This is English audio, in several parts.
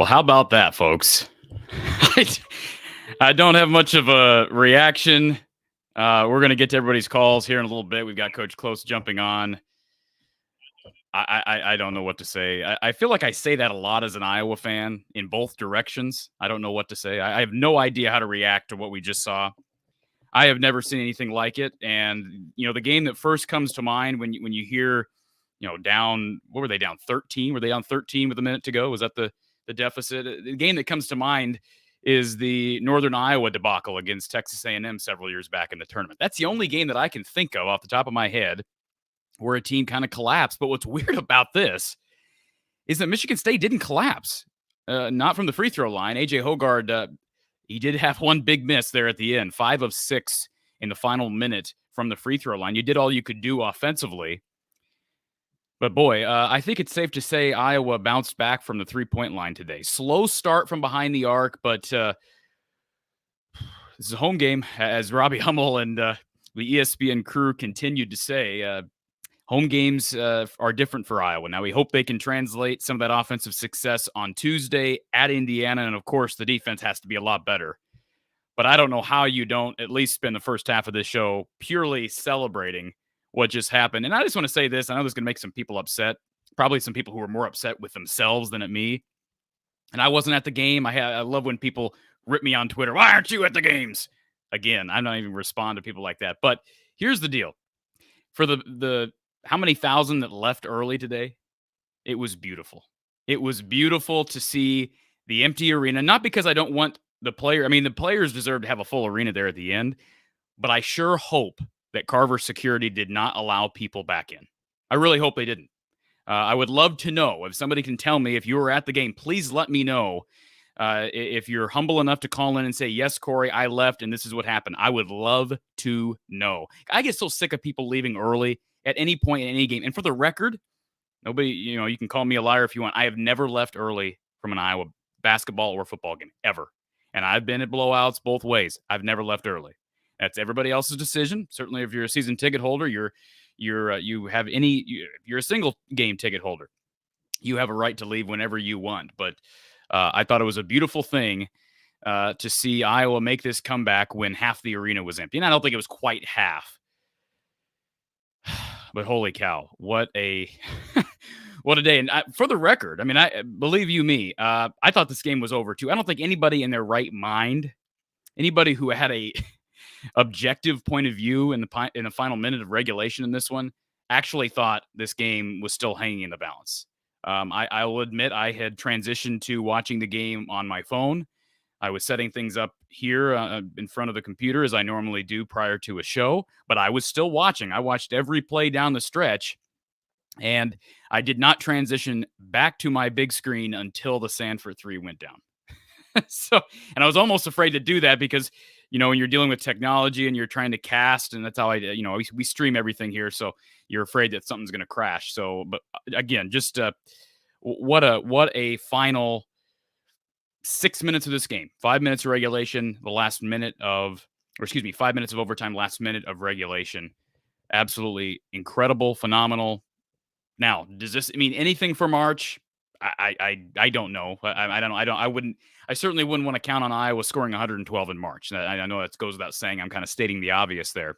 Well, how about that, folks? I don't have much of a reaction. We're going to get to everybody's calls here in a little bit. We've got Coach Close jumping on. I don't know what to say. I feel like I say that a lot as an Iowa fan in both directions. I don't know what to say. I have no idea how to react to what we just saw. I have never seen anything like it. And, the game that first comes to mind when you hear, down, what were they down 13? Were they down 13 with a minute to go? Was that the deficit? The game that comes to mind is the Northern Iowa debacle against Texas A&M several years back in the tournament. That's the only game that I can think of off the top of my head where a team kind of collapsed. But what's weird about this is that Michigan State didn't collapse, not from the free throw line. A.J. Hoggard, he did have one big miss there at the end, 5 of 6 in the final minute from the free throw line. You did all you could do offensively. But boy, I think it's safe to say Iowa bounced back from the three-point line today. Slow start from behind the arc, but this is a home game, as Robbie Hummel and the ESPN crew continued to say. Home games are different for Iowa. Now, we hope they can translate some of that offensive success on Tuesday at Indiana, and of course, the defense has to be a lot better. But I don't know how you don't at least spend the first half of this show purely celebrating what just happened. And I just want to say this. I know this is going to make some people upset, probably some people who are more upset with themselves than at me. And I wasn't at the game. I love when people rip me on Twitter. Why aren't you at the games? Again, I'm not even respond to people like that. But here's the deal. For the how many thousand that left early today, it was beautiful. It was beautiful to see the empty arena, not because I don't want the player. I mean, the players deserve to have a full arena there at the end, but I sure hope that Carver Security did not allow people back in. I really hope they didn't. I would love to know if somebody can tell me if you were at the game. Please let me know if you're humble enough to call in and say, yes, Corey, I left and this is what happened. I would love to know. I get so sick of people leaving early at any point in any game. And for the record, nobody, you can call me a liar if you want. I have never left early from an Iowa basketball or football game, ever. And I've been at blowouts both ways. I've never left early. That's everybody else's decision. Certainly, if you're a season ticket holder, you're a single game ticket holder, you have a right to leave whenever you want. But I thought it was a beautiful thing to see Iowa make this comeback when half the arena was empty. And I don't think it was quite half. But holy cow, what a what a day. And for the record, I mean, I believe you me, I thought this game was over too. I don't think anybody in their right mind, anybody who had a objective point of view in the final minute of regulation in this one actually thought this game was still hanging in the balance. I will admit I had transitioned to watching the game on my phone. I was setting things up here in front of the computer as I normally do prior to a show, but I was still watching. I watched every play down the stretch, and I did not transition back to my big screen until the Sanford 3 went down. And I was almost afraid to do that because, when you're dealing with technology and you're trying to cast, and that's how we stream everything here. So you're afraid that something's going to crash. So, but again, just what a final 6 minutes of this game, 5 minutes of regulation, 5 minutes of overtime, last minute of regulation. Absolutely incredible, phenomenal. Now, does this mean anything for March? I don't know. I certainly wouldn't want to count on Iowa scoring 112 in March. I know that goes without saying. I'm kind of stating the obvious there.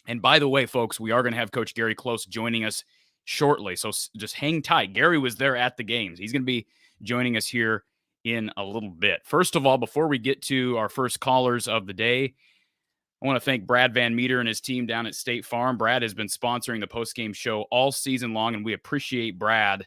And by the way, folks, we are going to have Coach Gary Close joining us shortly. So just hang tight. Gary was there at the games. He's going to be joining us here in a little bit. First of all, before we get to our first callers of the day, I want to thank Brad Van Meter and his team down at State Farm. Brad has been sponsoring the postgame show all season long, and we appreciate Brad.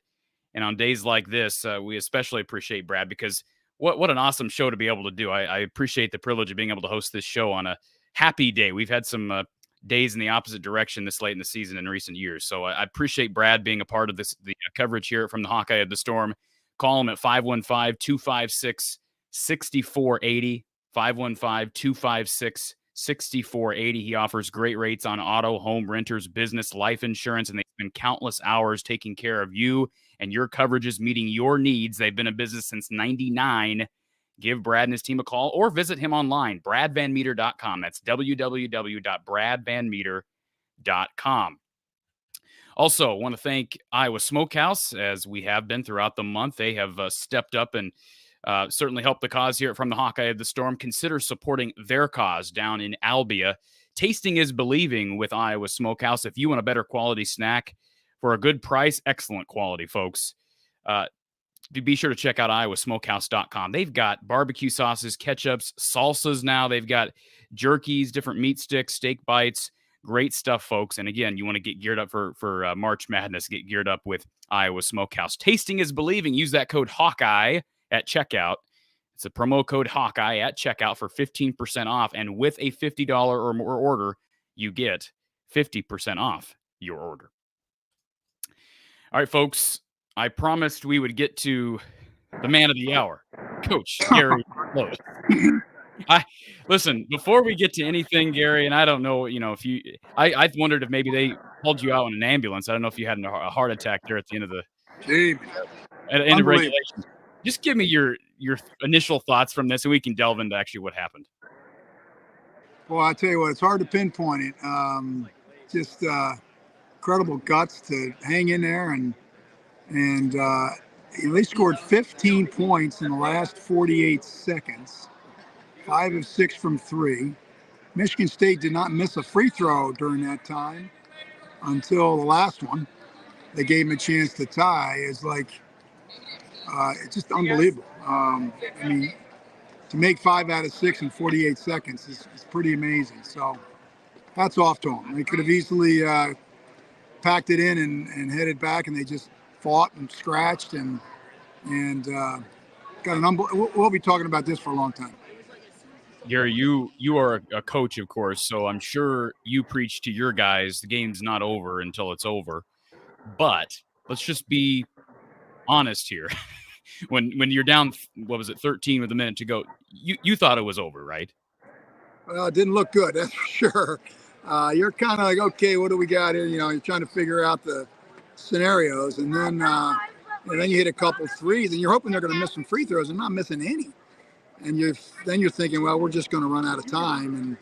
And on days like this, we especially appreciate Brad because what an awesome show to be able to do. I appreciate the privilege of being able to host this show on a happy day. We've had some days in the opposite direction this late in the season in recent years. So I appreciate Brad being a part of the coverage here from the Hawkeye of the Storm. Call him at 515-256-6480, 515-256-6480. He offers great rates on auto, home, renters, business, life insurance, and they spend countless hours taking care of you and your coverages, meeting your needs. They've been in business since 99. Give Brad and his team a call or visit him online, bradvanmeter.com. That's www.bradvanmeter.com. Also, want to thank Iowa Smokehouse, as we have been throughout the month. They have stepped up and certainly helped the cause here from the Hawkeye of the Storm. Consider supporting their cause down in Albia. Tasting is believing with Iowa Smokehouse. If you want a better quality snack for a good price, excellent quality, folks, be sure to check out iowasmokehouse.com. They've got barbecue sauces, ketchups, salsas now. They've got jerkies, different meat sticks, steak bites. Great stuff, folks. And again, you want to get geared up for March Madness. Get geared up with Iowa Smokehouse. Tasting is believing. Use that code Hawkeye at checkout. It's a promo code Hawkeye at checkout for 15% off. And with a $50 or more order, you get 50% off your order. All right, folks. I promised we would get to the man of the hour, Coach Gary Lewis. Listen, before we get to anything, Gary, and I don't know, if you, I wondered if maybe they pulled you out in an ambulance. I don't know if you had a heart attack there at the end of the end of regulation. Just give me your initial thoughts from this, and we can delve into actually what happened. Well, I tell you what, it's hard to pinpoint it. Just incredible guts to hang in there, and they scored 15 points in the last 48 seconds. 5 of 6 from 3. Michigan State did not miss a free throw during that time until the last one. They gave them a chance to tie. It's just unbelievable. I mean, to make 5 out of 6 in 48 seconds is pretty amazing. So hats off to them. They could have easily packed it in and headed back, and they just fought and scratched and got an we'll be talking about this for a long time. Gary, you are a coach, of course, so I'm sure you preach to your guys, the game's not over until it's over. But let's just be honest here. when you're down, 13 with a minute to go, you thought it was over, right? Well, it didn't look good, that's for sure. You're kind of like, okay, what do we got here? You're trying to figure out the scenarios, and then you hit a couple threes, and you're hoping they're going to miss some free throws and not missing any. And you're thinking, well, we're just going to run out of time,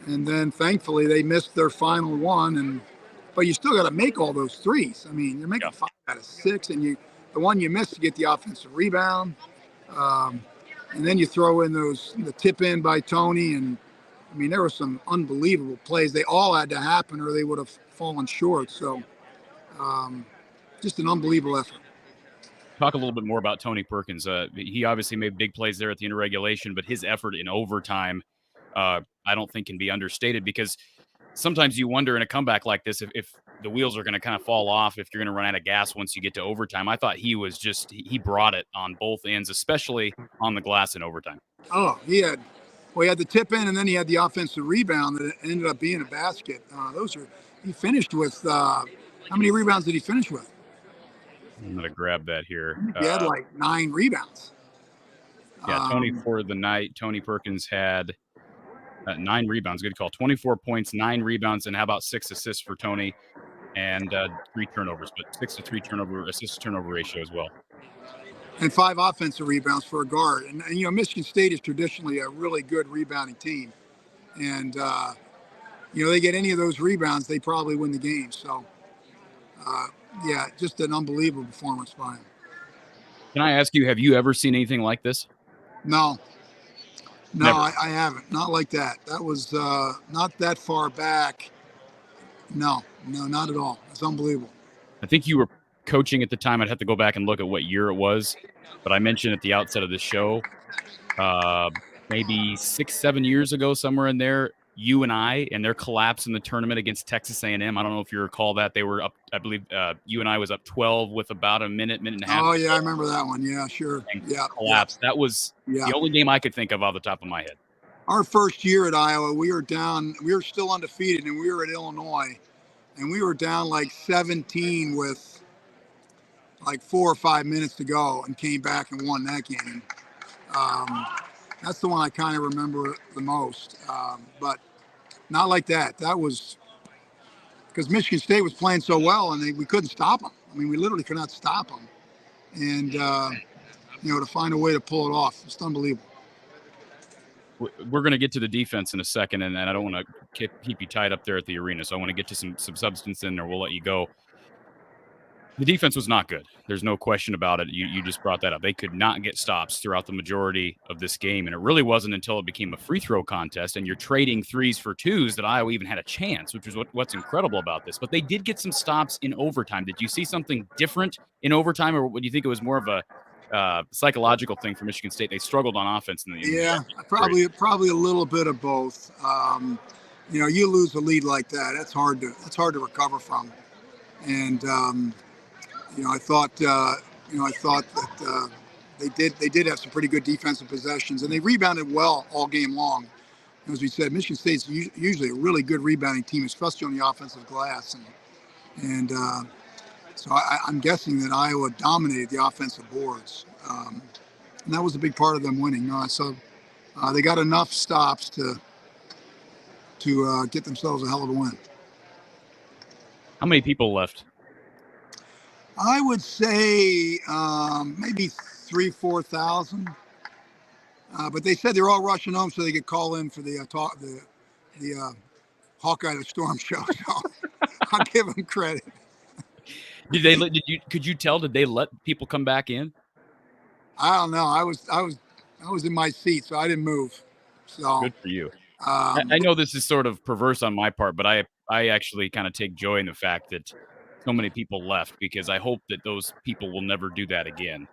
and then thankfully they missed their final one, but you still got to make all those threes. I mean, you're making 5 out of 6, and the one you missed, you get the offensive rebound, and then you throw in the tip in by Tony, and I mean there were some unbelievable plays. They all had to happen, or they would have fallen short. So, just an unbelievable effort. Talk a little bit more about Tony Perkins. He obviously made big plays there at the end of regulation, but his effort in overtime, I don't think can be understated, because sometimes you wonder in a comeback like this if the wheels are going to kind of fall off, if you're going to run out of gas once you get to overtime. I thought he brought it on both ends, especially on the glass in overtime. Oh, he had the tip in, and then he had the offensive rebound that ended up being a basket. He finished with, how many rebounds did he finish with? I'm going to grab that here. He had 9 rebounds. Yeah, Tony for the night. Tony Perkins had 9 rebounds. Good call. 24 points, 9 rebounds, and how about 6 assists for Tony, and 3 turnovers, but 6 to 3 assist-to-turnover ratio as well. And 5 offensive rebounds for a guard. And Michigan State is traditionally a really good rebounding team. And, they get any of those rebounds, they probably win the game. So, yeah, just an unbelievable performance by him. Can I ask you, have you ever seen anything like this? No, I haven't. Not like that. That was not that far back. No, not at all. It's unbelievable. I think you were coaching at the time. I'd have to go back and look at what year it was. But I mentioned at the outset of the show, maybe 6-7 years ago, somewhere in there, UNI and their collapse in the tournament against Texas A&M. I don't know if you recall that. They were up, I believe UNI was up 12 with about a minute and a half. Oh, yeah, I remember that one. Yeah, sure. Yeah, collapsed. Yeah. That was the only game I could think of off the top of my head. Our first year at Iowa, we were down. We were still undefeated, and we were at Illinois, and we were down like 17 with like 4 or 5 minutes to go, and came back and won that game. That's the one I kind of remember the most. But not like that. That was because Michigan State was playing so well, and we couldn't stop them. I mean, we literally could not stop them. And, to find a way to pull it off, it's unbelievable. We're going to get to the defense in a second, and I don't want to keep you tied up there at the arena, so I want to get to some substance in there. We'll let you go. The defense was not good. There's no question about it. You just brought that up. They could not get stops throughout the majority of this game, and it really wasn't until it became a free throw contest and you're trading threes for twos that Iowa even had a chance, which is what's incredible about this. But they did get some stops in overtime. Did you see something different in overtime, or do you think it was more of a psychological thing for Michigan State? They struggled on offense in the probably a little bit of both. You lose a lead like that, that's hard to recover from. And I thought that they did have some pretty good defensive possessions, and they rebounded well all game long. As we said, Michigan State's usually a really good rebounding team, especially on the offensive glass, and so I'm guessing that Iowa dominated the offensive boards, and that was a big part of them winning. So they got enough stops to get themselves a hell of a win. How many people left? I would say maybe 3,000-4,000. But they said they're all rushing home so they could call in for the Hawkeye the Storm show. So I'll give them credit. Could you tell? Did they let people come back in? I don't know. I was in my seat, so I didn't move. So good for you. I know this is sort of perverse on my part, but I actually kind of take joy in the fact that so many people left, because I hope that those people will never do that again.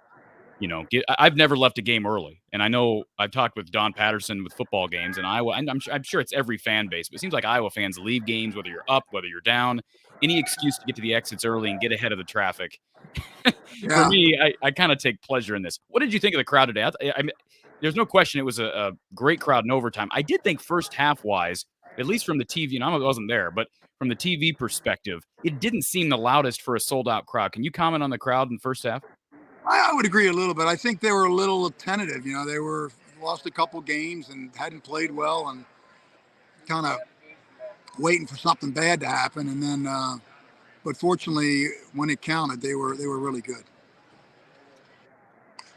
I've never left a game early, and I know I've talked with Don Patterson with football games, and Iowa. I'm sure it's every fan base, but it seems like Iowa fans leave games whether you're up, whether you're down, any excuse to get to the exits early and get ahead of the traffic. For me, I kind of take pleasure in this. What did you think of the crowd today? I mean, there's no question it was a great crowd in overtime. I did think first half wise, at least from the TV, and I wasn't there, but from the TV perspective, it didn't seem the loudest for a sold-out crowd. Can you comment on the crowd in the first half? I would agree a little bit. I think they were a little tentative. They were lost a couple games and hadn't played well, and kind of waiting for something bad to happen. And then, but fortunately, when it counted, they were really good.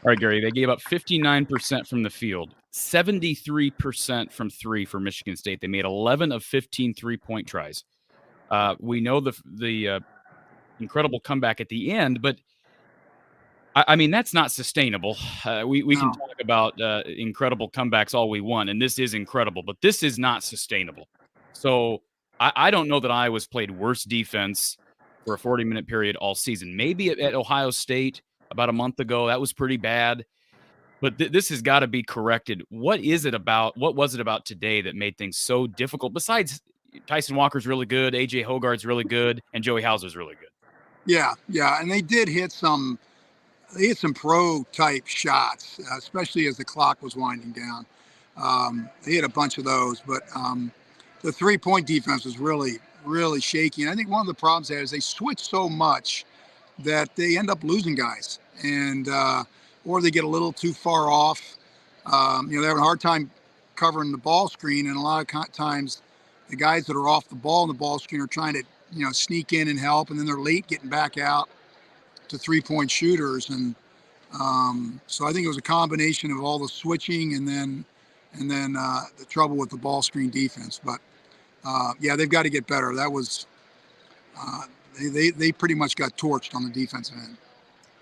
All right, Gary, they gave up 59% from the field, 73% from three for Michigan State. They made 11 of 15 three-point tries. We know the incredible comeback at the end, but I mean, that's not sustainable. We can talk about incredible comebacks all we want, and this is incredible, but this is not sustainable. So I don't know that Iowa's played worse defense for a 40-minute period all season. Maybe at Ohio State about a month ago, that was pretty bad. But this has got to be corrected. What was it about today that made things so difficult? Besides, Tyson Walker's really good, A.J. Hogarth's really good, and Joey Hauser's really good. Yeah, and they did hit some pro-type shots, especially as the clock was winding down. They hit a bunch of those, but the three-point defense was really, really shaky. And I think one of the problems there is they switch so much that they end up losing guys, and or they get a little too far off. They're having a hard time covering the ball screen, and a lot of times the guys that are off the ball in the ball screen are trying to sneak in and help, and then they're late getting back out to three-point shooters. And so I think it was a combination of all the switching and then the trouble with the ball screen defense. But they've got to get better. That was they pretty much got torched on the defensive end.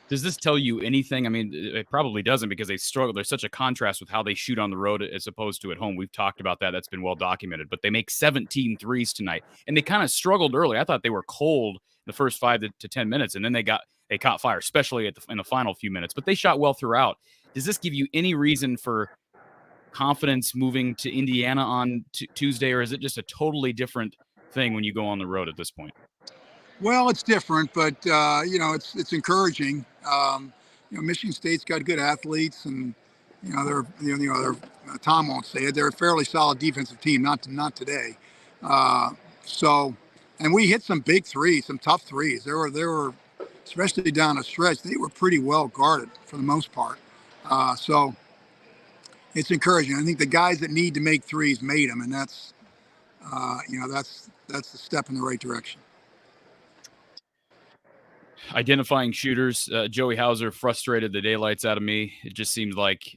Does this tell you anything? I mean, it probably doesn't, because they struggle. There's such a contrast with how they shoot on the road as opposed to at home. We've talked about that. That's been well documented. But they make 17 threes tonight, and they kind of struggled early. I thought they were cold the first 5 to 10 minutes, and then they got they caught fire, especially in the final few minutes. But they shot well throughout. Does this give you any reason for confidence moving to Indiana on Tuesday, or is it just a totally different thing when you go on the road at this point? Well, it's different, but it's encouraging. Michigan State's got good athletes, and they're Tom won't say it. They're a fairly solid defensive team. Not today. And we hit some big threes, some tough threes. There were especially down a stretch. They were pretty well guarded for the most part. So it's encouraging. I think the guys that need to make threes made them, and that's the step in the right direction. Identifying shooters, Joey Hauser frustrated the daylights out of me. It just seems like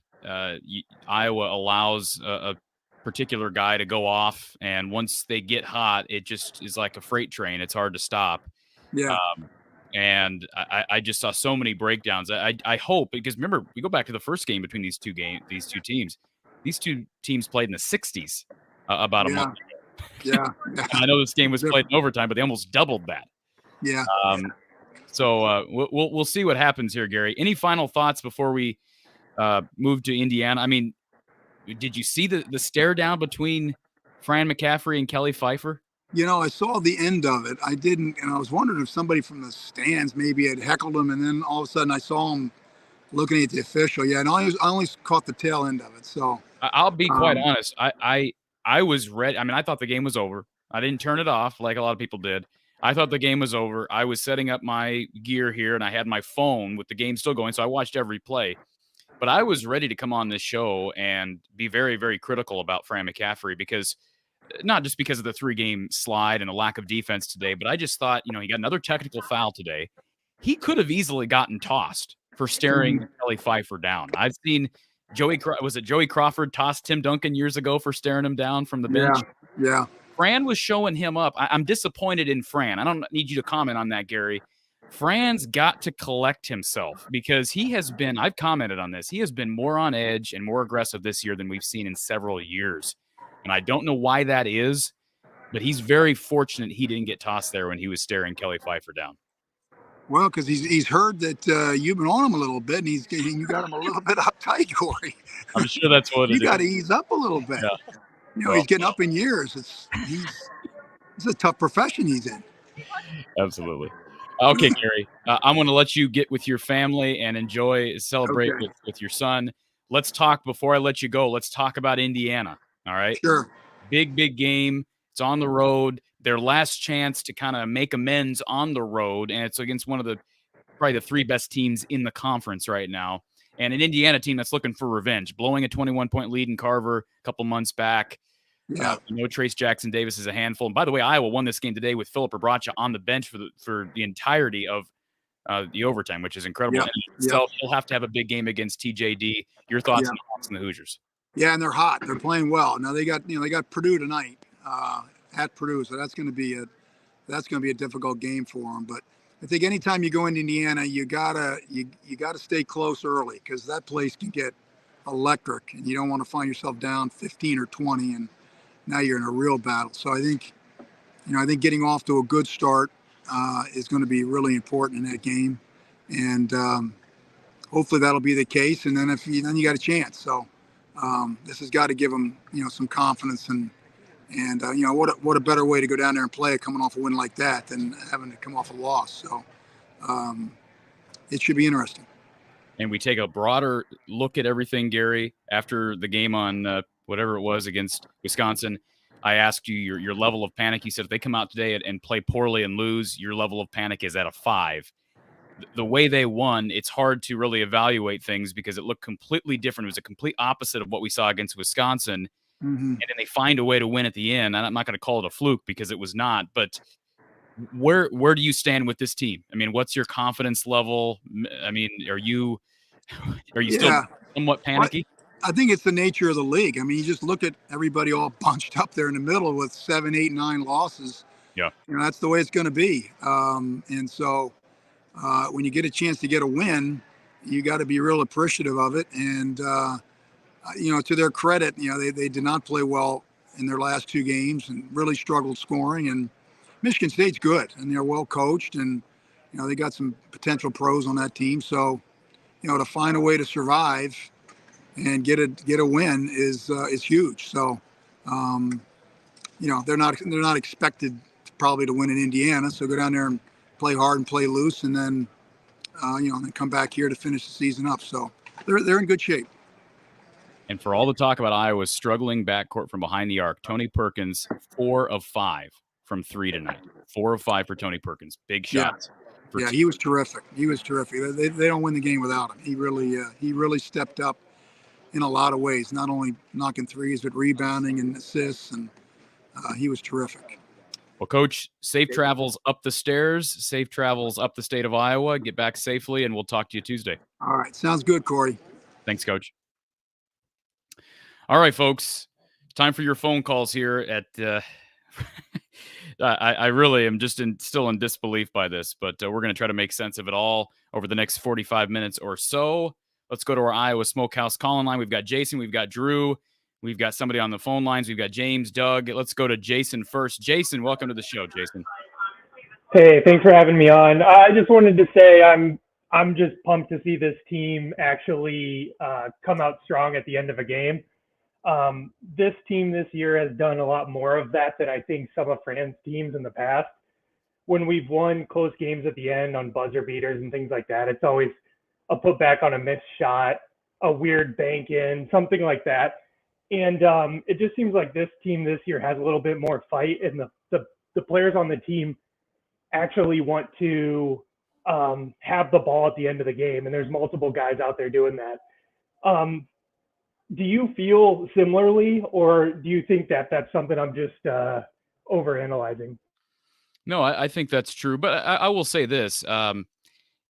Iowa allows a particular guy to go off, and once they get hot, it just is like a freight train. It's hard to stop. Yeah. And I just saw so many breakdowns. I hope, because remember, we go back to the first game between these two teams. These two teams played in the 60s about a month ago. Yeah. I know this game was played in overtime, but they almost doubled that. Yeah. So we'll see what happens here, Gary. Any final thoughts before we move to Indiana? I mean, did you see the stare down between Fran McCaffrey and Kelly Pfeiffer? I saw the end of it. I didn't, and I was wondering if somebody from the stands maybe had heckled him, and then all of a sudden I saw him looking at the official. Yeah, and I only caught the tail end of it. So I'll be quite honest. I was ready. I mean, I thought the game was over. I didn't turn it off like a lot of people did. I thought the game was over. I was setting up my gear here, and I had my phone with the game still going, so I watched every play. But I was ready to come on this show and be very, very critical about Fran McCaffrey, because not just because of the 3-game slide and the lack of defense today, but I just thought, he got another technical foul today. He could have easily gotten tossed for staring Kelly Pfeiffer down. I've seen Joey Crawford tossed Tim Duncan years ago for staring him down from the bench? Yeah. Fran was showing him up. I'm disappointed in Fran. I don't need you to comment on that, Gary. Fran's got to collect himself, because I've commented on this, he has been more on edge and more aggressive this year than we've seen in several years. And I don't know why that is, but he's very fortunate he didn't get tossed there when he was staring Kelly Pfeiffer down. Well, because he's heard that you've been on him a little bit, and you got him a little bit uptight, Corey. I'm sure that's what it is. You got to ease up a little bit. Yeah. He's getting up in years. It's a tough profession he's in. Absolutely. Okay, Gary, I'm going to let you get with your family and celebrate with your son. Let's talk, before I let you go, let's talk about Indiana. All right. Sure. Big game. It's on the road. Their last chance to kind of make amends on the road, and it's against one of probably the 3 best teams in the conference right now, and an Indiana team that's looking for revenge, blowing a 21-point lead in Carver a couple months back. Yeah. Trace Jackson Davis is a handful. And by the way, Iowa won this game today with Philip Rebracha on the bench for the entirety of the overtime, which is incredible. So he'll have to have a big game against TJD. Your thoughts on the Hawks and the Hoosiers? Yeah, and they're hot. They're playing well. Now they got Purdue tonight at Purdue, so that's going to be a difficult game for them. But I think anytime you go into Indiana, you gotta stay close early, because that place can get electric, and you don't want to find yourself down 15 or 20, and now you're in a real battle. So I think getting off to a good start is going to be really important in that game, and hopefully that'll be the case. And then then you got a chance. So this has got to give them some confidence, and what a better way to go down there and play coming off a win like that than having to come off a loss. So it should be interesting. And we take a broader look at everything, Gary, after the game on whatever it was against Wisconsin. I asked you your level of panic. You said if they come out today and play poorly and lose, your level of panic is at a 5. The way they won, it's hard to really evaluate things because it looked completely different. It was a complete opposite of what we saw against Wisconsin. Mm-hmm. And then they find a way to win at the end. And I'm not going to call it a fluke because it was not. But where do you stand with this team? I mean, what's your confidence level? I mean, are you still somewhat panicky? I think it's the nature of the league. I mean, you just look at everybody all bunched up there in the middle with 7, 8, 9 losses. Yeah. That's the way it's going to be. And so when you get a chance to get a win, you got to be real appreciative of it. And, to their credit, they did not play well in their last 2 games and really struggled scoring. And Michigan State's good, and they're well coached. And, They got some potential pros on that team. So, to find a way to survive and get a win is huge. So, they're not expected probably to win in Indiana. So go down there and play hard and play loose, and then and then come back here to finish the season up. So they're in good shape. And for all the talk about Iowa's struggling backcourt from behind the arc, Tony Perkins, 4 of 5 from 3 tonight. 4 of 5 for Tony Perkins. Big shots. Yeah, he was terrific. He don't win the game without him. He really stepped up in a lot of ways, not only knocking threes, but rebounding and assists, and he was terrific. Well, Coach, safe travels up the stairs, safe travels up the state of Iowa. Get back safely, and we'll talk to you Tuesday. All right. Sounds good, Corey. Thanks, Coach. All right, folks. Time for your phone calls here at I really am just still in disbelief by this, but we're going to try to make sense of it all over the next 45 minutes or so. Let's go to our Iowa Smokehouse call-in line. We've got Jason. We've got Drew. We've got somebody on the phone lines. We've got James, Doug. Let's go to Jason first. Jason, welcome to the show, Jason. Hey, thanks for having me on. I just wanted to say I'm just pumped to see this team actually come out strong at the end of a game. This team this year has done a lot more of that than I think some of Fran's teams in the past. When we've won close games at the end on buzzer beaters and things like that, it's always a putback on a missed shot, a weird bank in, something like that. And it just seems like this team this year has a little bit more fight, and the players on the team actually want to have the ball at the end of the game. And there's multiple guys out there doing that. Do you feel similarly, or do you think that that's something I'm just overanalyzing? No, I think that's true. But I will say this.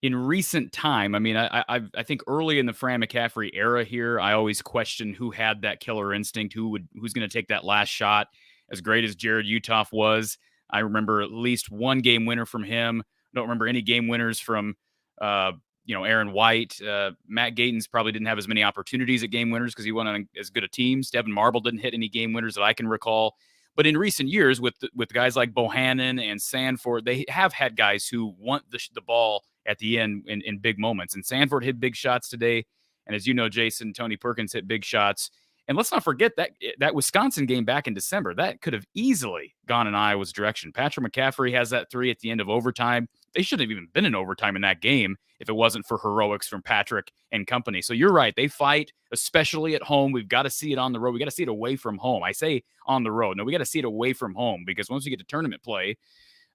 In recent time, I mean, I think early in the Fran McCaffrey era here, I always questioned who had that killer instinct, who's going to take that last shot. As great as Jared Utoff was, I remember at least one game winner from him. Don't remember any game winners from Aaron White. Matt Gaetens probably didn't have as many opportunities at game winners because he wasn't on as good a teams. Devin Marble didn't hit any game winners that I can recall. But in recent years, with guys like Bohannon and Sanford, they have had guys who want the ball at the end in big moments. And Sanford hit big shots today. And as you know, Jason, Tony Perkins hit big shots. And let's not forget that Wisconsin game back in December, that could have easily gone in Iowa's direction. Patrick McCaffrey has that 3 at the end of overtime. They shouldn't have even been in overtime in that game if it wasn't for heroics from Patrick and company. So you're right. They fight, especially at home. We've got to see it on the road. We got to see it away from home. I say on the road. No, we got to see it away from home, because once we get to tournament play,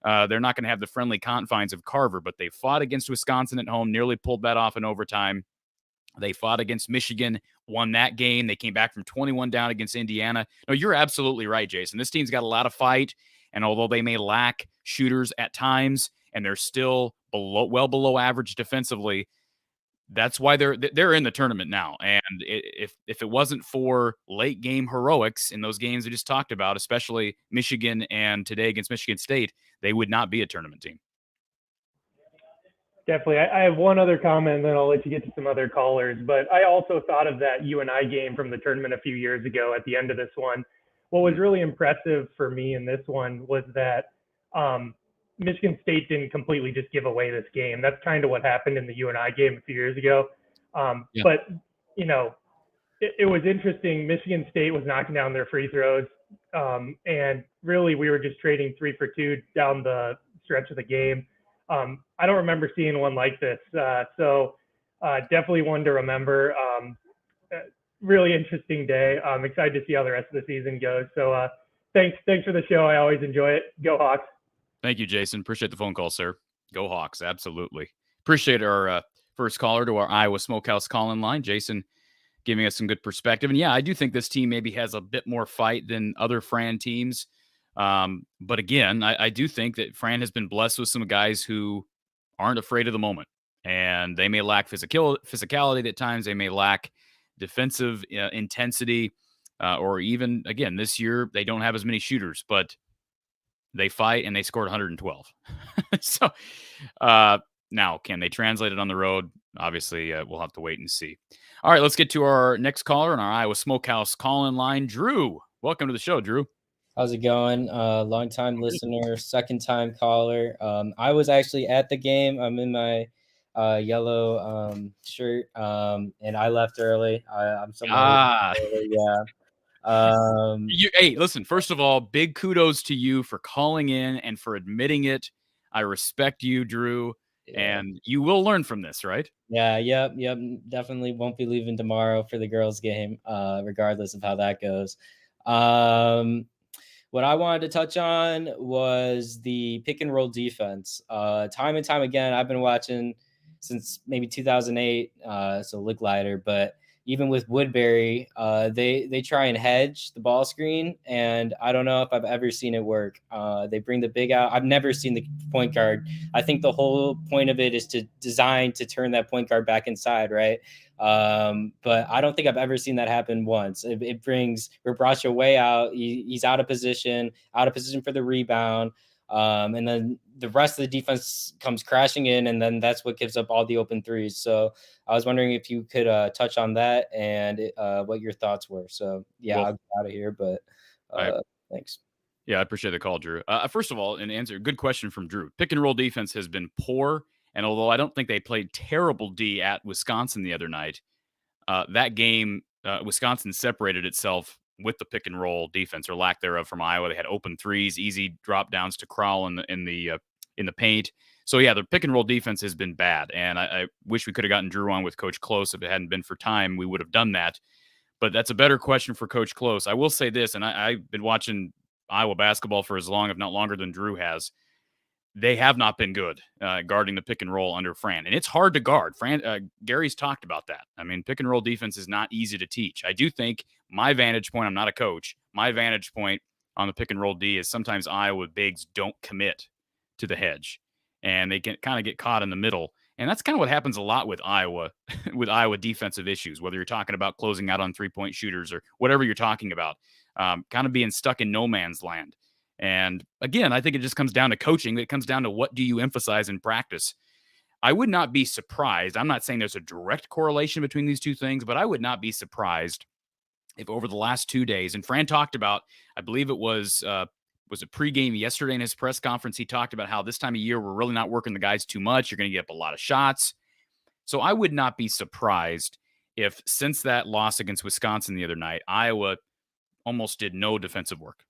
they're not going to have the friendly confines of Carver. But they fought against Wisconsin at home, nearly pulled that off in overtime. They fought against Michigan, won that game. They came back from 21 down against Indiana. No, you're absolutely right, Jason. This team's got a lot of fight, and although they may lack shooters at times, and they're still well below average defensively, that's why they're in the tournament now. And if it wasn't for late game heroics in those games I just talked about, especially Michigan and today against Michigan State, they would not be a tournament team. Definitely. I have one other comment, and then I'll let you get to some other callers. But I also thought of that UNI game from the tournament a few years ago at the end of this one. What was really impressive for me in this one was that Michigan State didn't completely just give away this game. That's kind of what happened in the UNI game a few years ago. But, it was interesting. Michigan State was knocking down their free throws. And really, we were just trading 3 for 2 down the stretch of the game. I don't remember seeing one like this. So definitely one to remember. Really interesting day. I'm excited to see how the rest of the season goes. So thanks for the show. I always enjoy it. Go Hawks. Thank you, Jason. Appreciate the phone call, sir. Go Hawks. Absolutely. Appreciate our first caller to our Iowa Smokehouse call-in line. Jason giving us some good perspective. And yeah, I do think this team maybe has a bit more fight than other Fran teams. But again, I do think that Fran has been blessed with some guys who aren't afraid of the moment, and they may lack physicality at times. They may lack defensive intensity, or even, again, this year, they don't have as many shooters, but they fight and they scored 112. So now, can they translate it on the road? Obviously, we'll have to wait and see. All right, let's get to our next caller on our Iowa Smokehouse call-in line. Drew, welcome to the show, Drew. How's it going? Long time listener, second time caller. I was actually at the game. I'm in my yellow shirt, and I left early. I'm somewhere early, yeah. Hey, listen, first of all, big kudos to you for calling in and for admitting it. I respect you, Drew, and you will learn from this, right? Yeah, yep. Definitely won't be leaving tomorrow for the girls' game, regardless of how that goes. What I wanted to touch on was the pick and roll defense. Time and time again, I've been watching since maybe 2008, so look lighter, but even with Woodbury, they try and hedge the ball screen, and I don't know if I've ever seen it work. They bring the big out. I've never seen the point guard. I think the whole point of it is to design to turn that point guard back inside, right? But I don't think I've ever seen that happen once. It brings Rebracha way out. He's out of position for the rebound. And then the rest of the defense comes crashing in, and then that's what gives up all the open threes. So I was wondering if you could touch on that and what your thoughts were. So yeah, I'll get out of here, but thanks. Yeah, I appreciate the call, Drew. First of all, an answer, good question from Drew. Pick and roll defense has been poor, and although I don't think they played terrible D at Wisconsin the other night, that game, Wisconsin separated itself with the pick and roll defense or lack thereof from Iowa. They had open threes, easy drop downs to Crowell in the paint. So yeah, the pick and roll defense has been bad, and I wish we could have gotten Drew on with Coach Close. If it hadn't been for time, we would have done that. But that's a better question for Coach Close. I will say this, and I've been watching Iowa basketball for as long, if not longer, than Drew has. They have not been good guarding the pick and roll under Fran, and it's hard to guard. Gary's talked about that. I mean, pick and roll defense is not easy to teach. I do think my vantage point, I'm not a coach, my vantage point on the pick and roll D is sometimes Iowa bigs don't commit to the hedge, and they can kind of get caught in the middle. And that's kind of what happens a lot with Iowa, with Iowa defensive issues, whether you're talking about closing out on three-point shooters or whatever you're talking about, kind of being stuck in no man's land. And again, I think it just comes down to coaching. It comes down to what do you emphasize in practice. I would not be surprised. I'm not saying there's a direct correlation between these two things, but I would not be surprised if over the last 2 days, and Fran talked about, I believe it was a pregame yesterday in his press conference, he talked about how this time of year we're really not working the guys too much. You're going to get up a lot of shots. So I would not be surprised if since that loss against Wisconsin the other night, Iowa almost did no defensive work.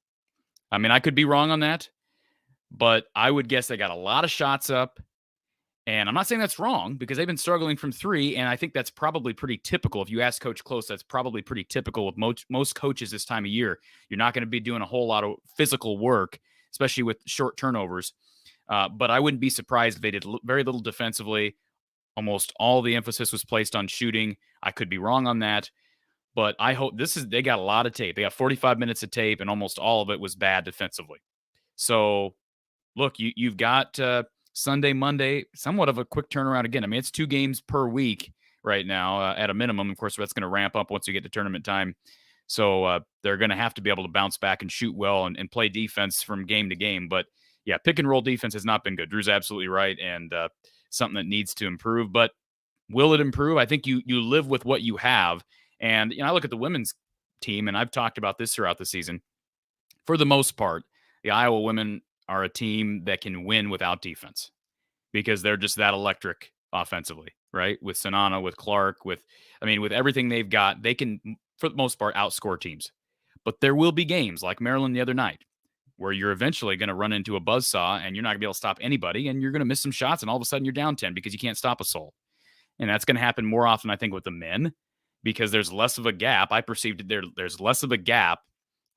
I mean, I could be wrong on that, but I would guess they got a lot of shots up. And I'm not saying that's wrong because they've been struggling from three, and I think that's probably pretty typical. If you ask Coach Close, that's probably pretty typical with most coaches this time of year. You're not going to be doing a whole lot of physical work, especially with short turnovers. But I wouldn't be surprised if they did very little defensively. Almost all the emphasis was placed on shooting. I could be wrong on that. But I hope they got a lot of tape. They got 45 minutes of tape, and almost all of it was bad defensively. So, look, you've got Sunday, Monday, somewhat of a quick turnaround again. I mean, it's 2 games per week right now at a minimum. Of course, that's going to ramp up once you get to tournament time. So they're going to have to be able to bounce back and shoot well and play defense from game to game. But, yeah, pick and roll defense has not been good. Drew's absolutely right, and something that needs to improve. But will it improve? I think you live with what you have. And, I look at the women's team, and I've talked about this throughout the season. For the most part, the Iowa women are a team that can win without defense because they're just that electric offensively, right? With Sanana, with Clark, with everything they've got, they can, for the most part, outscore teams. But there will be games like Maryland the other night where you're eventually going to run into a buzzsaw and you're not going to be able to stop anybody, and you're going to miss some shots, and all of a sudden you're down 10 because you can't stop a soul. And that's going to happen more often, I think, with the men, because there's less of a gap. I perceived there's less of a gap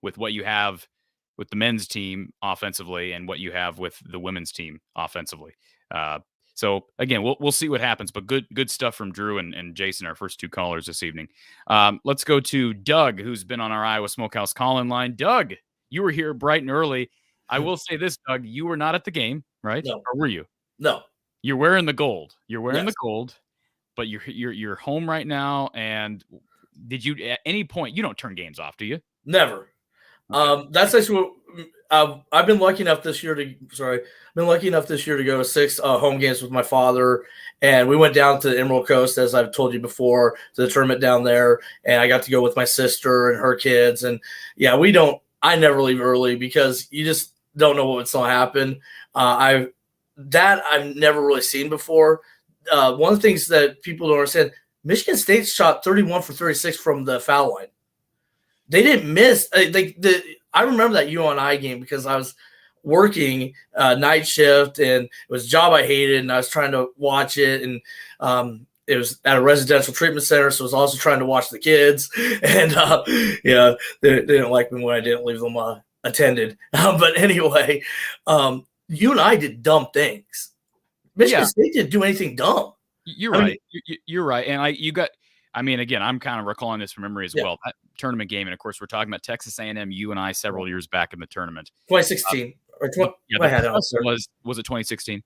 with what you have with the men's team offensively and what you have with the women's team offensively. So again, we'll see what happens, but good stuff from Drew and Jason, our first 2 callers this evening. Let's go to Doug, who's been on our Iowa Smokehouse call-in line. Doug, you were here bright and early. I will say this, Doug, you were not at the game, right? No. Or were you? No. You're wearing the gold. You're wearing Yes. the gold. But you're home right now, and did you at any point, you don't turn games off, do you? Never. That's actually what I've been lucky enough this year to go to 6 home games with my father, and we went down to the Emerald Coast, as I've told you before, to the tournament down there, and I got to go with my sister and her kids, and yeah, we don't I never leave early because you just don't know what's going to happen. I've never really seen before. One of the things that people don't understand, Michigan State shot 31 for 36 from the foul line. They didn't miss. I remember that UNI game because I was working night shift, and it was a job I hated, and I was trying to watch it, and it was at a residential treatment center, so I was also trying to watch the kids, and they didn't like me when I didn't leave them attended. But anyway, you and I did dumb things. Michigan State didn't do anything dumb. You're right. You're right. And again, I'm kind of recalling this from memory as well. That tournament game, and of course, we're talking about Texas A&M, UNI several years back in the tournament. 2016 or 20. Was it 2016?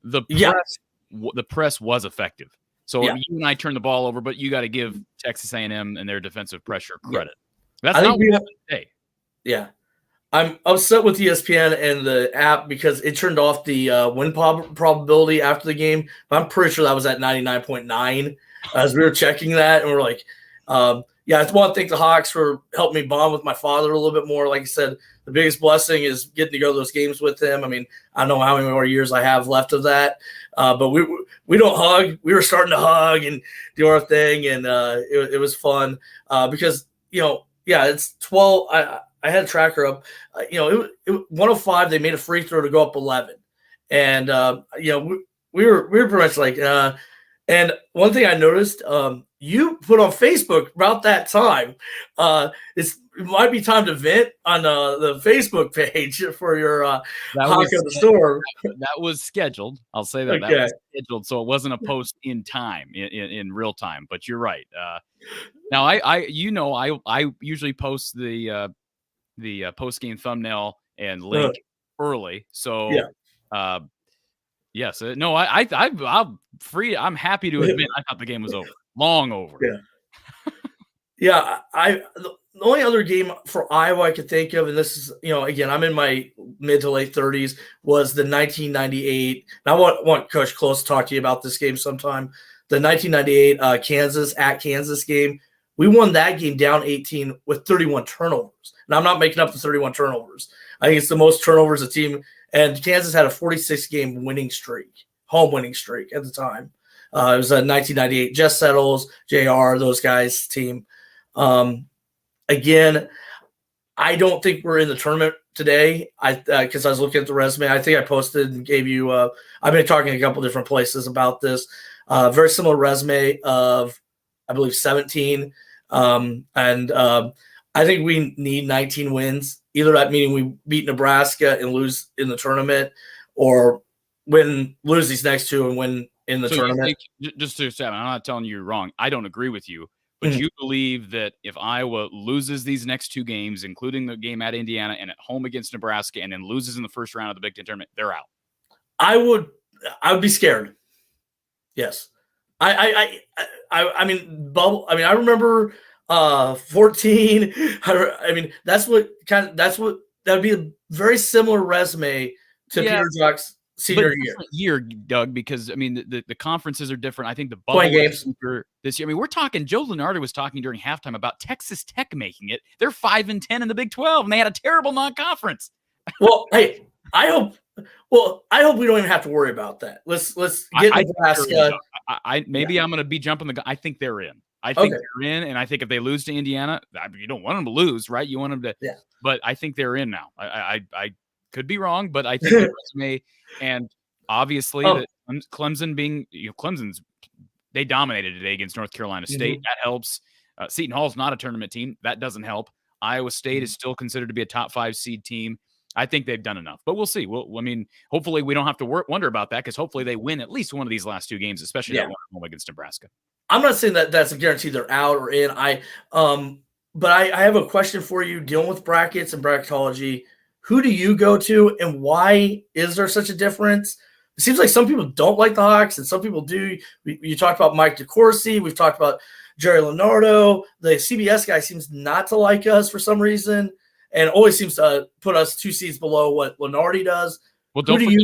The press was effective. So you and I turned the ball over, but you got to give Texas A&M and their defensive pressure credit. That's not what we have today. Yeah. I'm upset with ESPN and the app because it turned off the win probability after the game. But I'm pretty sure that was at 99.9 as we were checking that. And we're like, I want to thank the Hawks for helping me bond with my father a little bit more. Like I said, the biggest blessing is getting to go to those games with him. I mean, I don't know how many more years I have left of that. But we don't hug. We were starting to hug and do our thing. And it was fun because, it's 12. I had a tracker up. It 105. They made a free throw to go up 11, and we were pretty much like. And one thing I noticed, you put on Facebook about that time. It might be time to vent on the Facebook page for your Hawkeye of the Storm. That was scheduled. I'll say that. Okay. That was scheduled, so it wasn't a post in time, in real time. But you're right. Now I usually post the post-game thumbnail and link early. So, yes. No, I'm happy to admit I thought the game was over. Long over. Yeah. The only other game for Iowa I could think of, and this is, again, I'm in my mid to late 30s, was the 1998. And I want Coach Close to talk to you about this game sometime. The 1998 Kansas game. We won that game down 18 with 31 turnovers. And I'm not making up the 31 turnovers. I think it's the most turnovers a team. And Kansas had a 46-game winning streak, home winning streak at the time. It was a 1998 Jess Settles, JR, those guys' team. Again, I don't think we're in the tournament today. Because I was looking at the resume. I think I posted and gave you I've been talking a couple different places about this. Very similar resume of, I believe, 17. I think we need 19 wins. Either that meaning we beat Nebraska and lose in the tournament, or lose these next two and win in the tournament. Just to say, I'm not telling you you're wrong. I don't agree with you, but you believe that if Iowa loses these next two games, including the game at Indiana and at home against Nebraska, and then loses in the first round of the Big Ten tournament, they're out. I would be scared. Yes. I remember 14. That would be a very similar resume to Peter Jock's senior year, Doug, because the conferences are different. I think the bubble games this year. We're talking. Joe Lunardi was talking during halftime about Texas Tech making it. They're 5-10 in the Big 12, and they had a terrible non-conference. Well, hey, I hope we don't even have to worry about that. Let's get Nebraska. I'm going to be jumping the gun. I think they're in. I think they're in, and I think if they lose to Indiana, you don't want them to lose, right? You want them to. Yeah. But I think they're in now. I could be wrong, but I think the resume, and obviously that Clemson Clemson's, they dominated today against North Carolina State. That helps. Seton Hall's not a tournament team. That doesn't help. Iowa State is still considered to be a top 5 seed team. I think they've done enough, but we'll see. Hopefully we don't have to wonder about that, because hopefully they win at least one of these last two games, especially that one home against Nebraska. I'm not saying that that's a guarantee they're out or in. But I have a question for you dealing with brackets and bracketology. Who do you go to, and why is there such a difference? It seems like some people don't like the Hawks and some people do. You talked about Mike DeCourcy. We've talked about Jerry Leonardo. The CBS guy seems not to like us for some reason, and always seems to put us 2 seats below what Lenardi does. Well, don't forget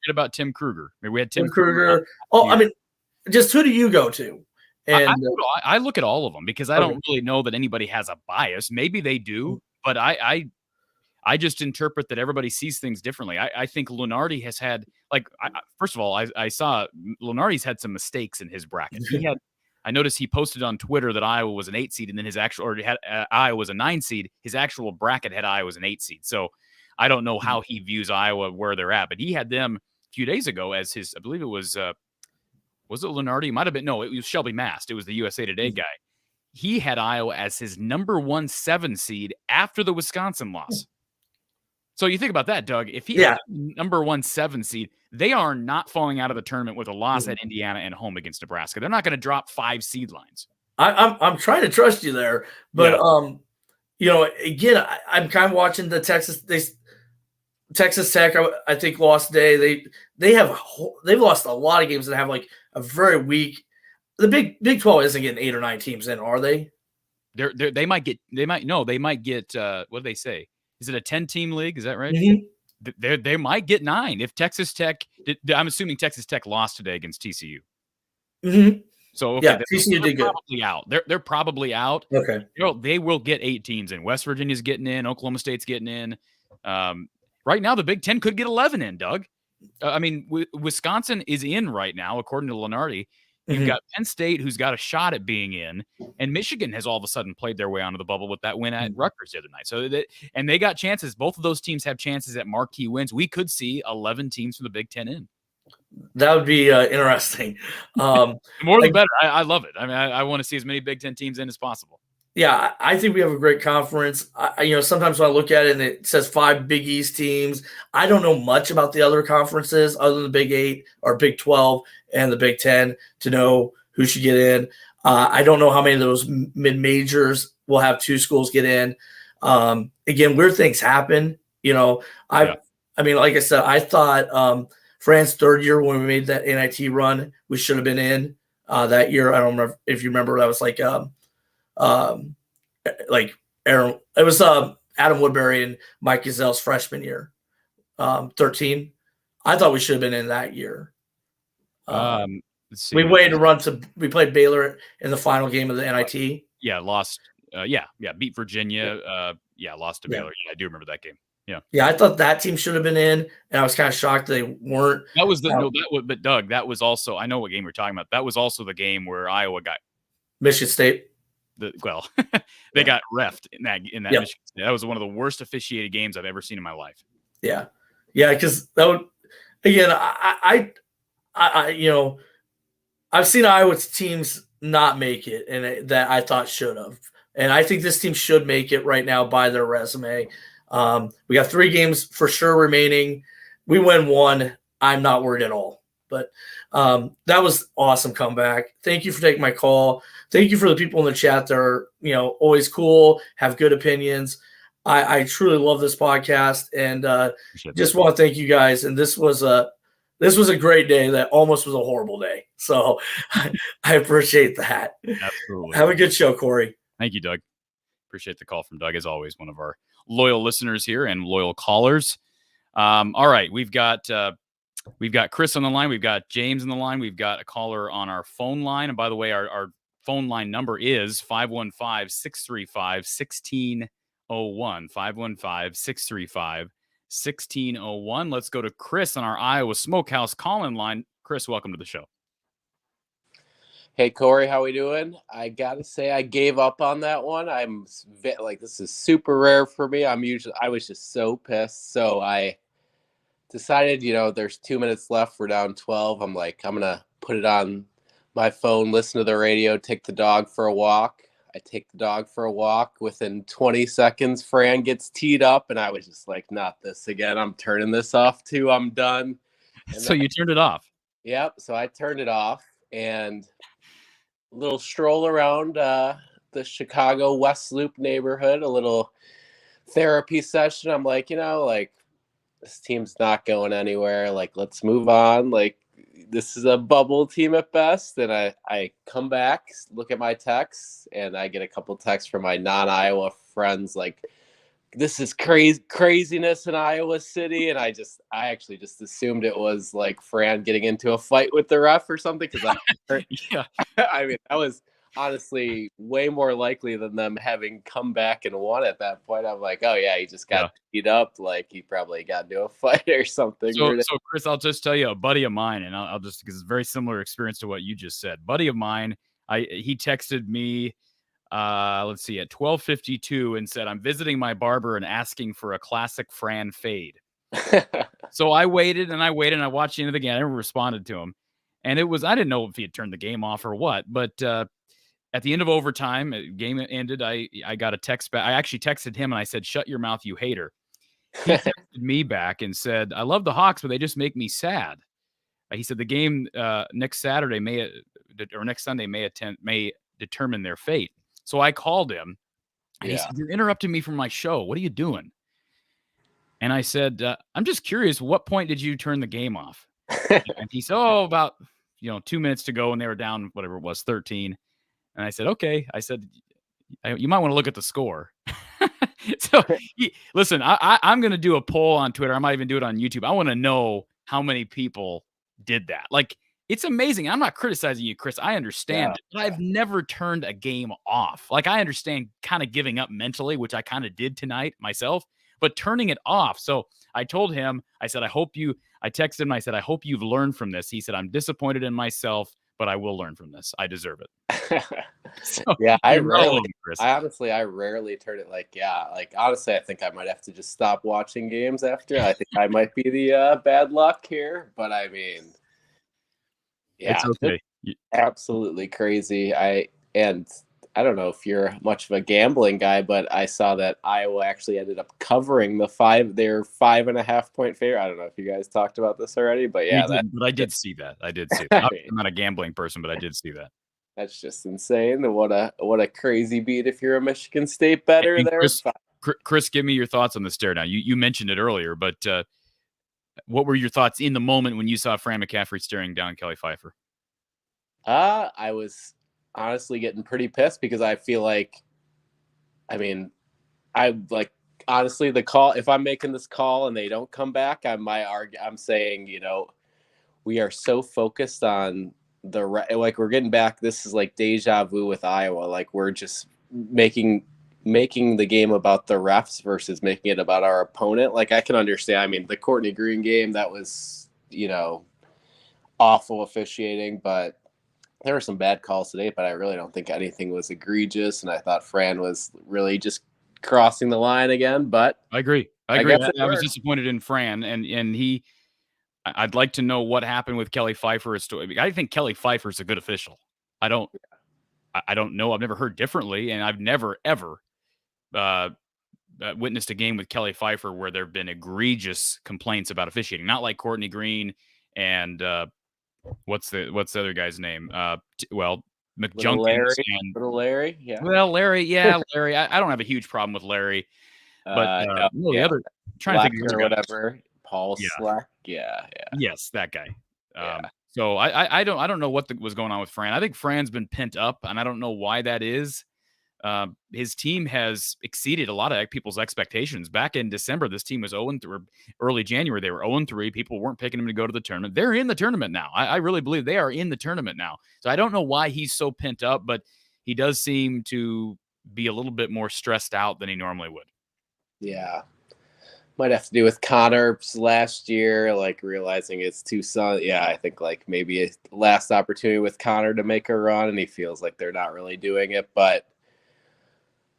about Tim Kruger. We had Tim Kruger. Just who do you go to? And I look at all of them because I don't really know that anybody has a bias. Maybe they do, but I I just interpret that everybody sees things differently. I think Lunardi has had, like, first of all, I saw Lunardi's had some mistakes in his bracket. I noticed he posted on Twitter that Iowa was an 8 seed, and then his actual, or had Iowa was a 9 seed. His actual bracket had Iowa as an 8 seed. So I don't know how he views Iowa, where they're at, but he had them a few days ago as his, I believe it was it Lunardi? Might have been, no, it was Shelby Mast. It was the USA Today guy. He had Iowa as his number 1 7 seed after the Wisconsin loss. So you think about that, Doug. If he had number 1 7 seed, they are not falling out of the tournament with a loss at Indiana and home against Nebraska. They're not going to drop 5 seed lines. I'm trying to trust you there, but again, I'm kind of watching the Texas Tech. I think lost today. They've lost a lot of games that have like a very weak. The Big 12 isn't getting 8 or 9 teams in, are they? They might get. What do they say? Is it a 10-team league? Is that right? Mm-hmm. They might get 9 if Texas Tech. I'm assuming Texas Tech lost today against TCU. Mm-hmm. So okay, TCU did good. Probably out. They're probably out. Okay. They will get 8 teams in. West Virginia's getting in. Oklahoma State's getting in. Right now, the Big 10 could get 11 in. Doug. Wisconsin is in right now, according to Lunardi. You've got Penn State, who's got a shot at being in, and Michigan has all of a sudden played their way onto the bubble with that win at Rutgers the other night. So they got chances. Both of those teams have chances at marquee wins. We could see 11 teams from the Big 10 in. That would be interesting. More the better. I love it. I mean, I want to see as many Big 10 teams in as possible. Yeah, I think we have a great conference. Sometimes when I look at it and it says 5 Big East teams, I don't know much about the other conferences other than the Big 8 or Big 12 and the Big 10 to know who should get in. I don't know how many of those mid-majors will have 2 schools get in. Again, weird things happen. Like I said, I thought Fran's third year when we made that NIT run, we should have been in that year. I don't remember if you remember. That was Aaron. It was Adam Woodbury and Mike Gazelle's freshman year, 13. I thought we should have been in that year. Let's see. We waited to run to. We played Baylor in the final game of the NIT. Yeah, lost. Beat Virginia. Lost to Baylor. Yeah, I do remember that game. Yeah, I thought that team should have been in, and I was kind of shocked they weren't. That was but Doug, that was also. I know what game we're talking about. That was also the game where Iowa got Michigan State. They got reffed in that Michigan State. That was one of the worst officiated games I've ever seen in my life. Yeah, because that would again. I've seen Iowa's teams not make it, and that I thought should have. And I think this team should make it right now by their resume. We got 3 games for sure remaining. We win 1. I'm not worried at all. But that was awesome comeback. Thank you for taking my call. Thank you for the people in the chat that are, always cool, have good opinions. I truly love this podcast, and just want to thank you guys. And this was a great day that almost was a horrible day. So I appreciate that. Absolutely. Have a good show, Corey. Thank you, Doug. Appreciate the call from Doug, as always, one of our loyal listeners here and loyal callers. All right, we've got Chris on the line. We've got James on the line. We've got a caller on our phone line. And by the way, our phone line number is 515-635-1601. 515-635-1601. Let's go to Chris on our Iowa Smokehouse call-in line. Chris, welcome to the show. Hey, Corey, how we doing? I got to say I gave up on that one. This is super rare for me. I was just so pissed. So I decided, there's 2 minutes left. We're down 12. I'm like, I'm going to put it on my phone, listen to the radio, take the dog for a walk. I take the dog for a walk. Within 20 seconds, Fran gets teed up, and I was just like, not this again. I'm turning this off too. I'm done. And so you turned it off? Yep. So I turned it off, and a little stroll around the Chicago West Loop neighborhood, a little therapy session. I'm like, this team's not going anywhere. Like, let's move on. Like, this is a bubble team at best. And I come back, look at my texts, and I get a couple texts from my non-Iowa friends like, this is craziness in Iowa City. And I actually just assumed it was like Fran getting into a fight with the ref or something. Cause I mean, honestly way more likely than them having come back and won at that point. I'm like, oh yeah, he just got beat up. Like he probably got into a fight or something. So Chris, I'll just tell you, a buddy of mine, and I'll just, because it's a very similar experience to what you just said. Buddy of mine, he texted me, let's see, at 12:52 and said, I'm visiting my barber and asking for a classic Fran fade. So I waited and I watched the end of the game. I never responded to him. And I didn't know if he had turned the game off or what, but at the end of overtime, game ended, I got a text back. I actually texted him and I said, shut your mouth, you hater. He texted me back and said, I love the Hawks, but they just make me sad. He said the game next Saturday next Sunday may determine their fate. So I called him and he said, you're interrupting me from my show. What are you doing? And I said, I'm just curious, what point did you turn the game off? And he said, about 2 minutes to go, and they were down, whatever it was, 13. And I said, okay. I said, you might want to look at the score. So listen, I'm going to do a poll on Twitter. I might even do it on YouTube. I want to know how many people did that. Like, it's amazing. I'm not criticizing you, Chris. I understand it, but I've never turned a game off. Like, I understand kind of giving up mentally, which I kind of did tonight myself, but turning it off. So I told him, I said, I texted him. I said, I hope you've learned from this. He said, I'm disappointed in myself, but I will learn from this. I deserve it. So, I rarely turn it honestly, I think I might have to just stop watching games after. I think I might be the bad luck here, but I mean, it's okay. Absolutely crazy. I don't know if you're much of a gambling guy, but I saw that Iowa actually ended up covering their 5.5 point favorite. I don't know if you guys talked about this already, but I did see that. I'm not a gambling person, but I did see that. That's just insane. What a crazy beat if you're a Michigan State bettor there. Chris, give me your thoughts on the stare down. You mentioned it earlier, but what were your thoughts in the moment when you saw Fran McCaffrey staring down Kelly Pfeiffer? I was honestly getting pretty pissed because I feel like, honestly, the call, if I'm making this call and they don't come back, I'm saying, we are so focused on we're getting back. This is like deja vu with Iowa. Like, we're just making the game about the refs versus making it about our opponent. Like, I can understand. The Courtney Green game, that was, awful officiating, but there were some bad calls today, but I really don't think anything was egregious. And I thought Fran was really just crossing the line again, but I agree. I was disappointed in Fran, and I'd like to know what happened with Kelly Pfeiffer. I think Kelly Pfeiffer's a good official. I don't know. I've never heard differently, and I've never ever witnessed a game with Kelly Pfeiffer where there have been egregious complaints about officiating. Not like Courtney Green and what's the other guy's name? McJunkins and Larry. Yeah. Well, Larry. Yeah, Larry. I don't have a huge problem with Larry, but the other trying Black to think of or whatever. Paul Slack. Yeah. Yes, that guy. So I don't know what was going on with Fran. I think Fran's been pent up, and I don't know why that is. His team has exceeded a lot of people's expectations. Back in December, this team was 0-3. Early January, they were 0-3. People weren't picking him to go to the tournament. They're in the tournament now. I really believe they are in the tournament now. So I don't know why he's so pent up, but he does seem to be a little bit more stressed out than he normally would. Yeah. Might have to do with Connor's last year, like realizing it's too soon. Yeah, I think like maybe a last opportunity with Connor to make a run, and he feels like they're not really doing it, but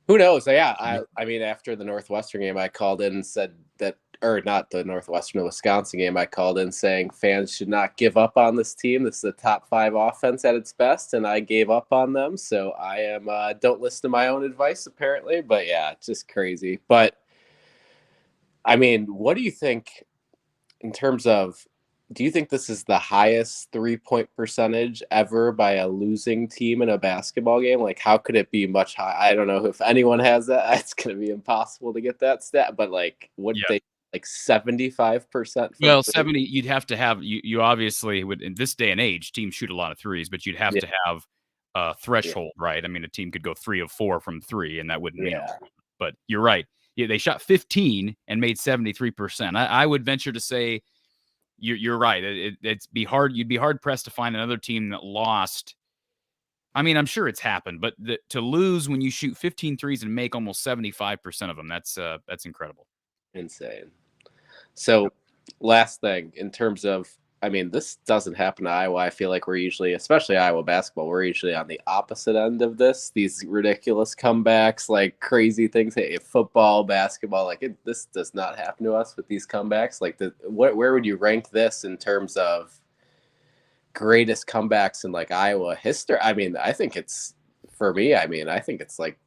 who knows? Yeah, after the Northwestern game, I called in and said that, or not the Northwestern, the Wisconsin game, I called in saying fans should not give up on this team. This is a top 5 offense at its best, and I gave up on them. So I am don't listen to my own advice apparently, but yeah, it's just crazy. But what do you think in terms of, do you think this is the highest 3-point percentage ever by a losing team in a basketball game? Like, how could it be much higher? I don't know if anyone has that. It's going to be impossible to get that stat, but like, they like 75%? Well, 70, you'd have to have, you obviously would, in this day and age, teams shoot a lot of threes, but you'd have to have a threshold, right? A team could go 3 of 4 from 3, and that wouldn't mean anything. But you're right. Yeah, they shot 15 and made 73%. I would venture to say you're right. You'd be hard pressed to find another team that lost. I mean, I'm sure it's happened, but to lose when you shoot 15 threes and make almost 75% of them, that's incredible. Insane. So last thing in terms of, I mean, this doesn't happen to Iowa. I feel like we're usually, especially Iowa basketball, we're usually on the opposite end of this. These ridiculous comebacks, like crazy things. Hey, football, basketball, like this does not happen to us with these comebacks. Like, where would you rank this in terms of greatest comebacks in like Iowa history? I mean, I think it's, for me, I mean, I think it's like,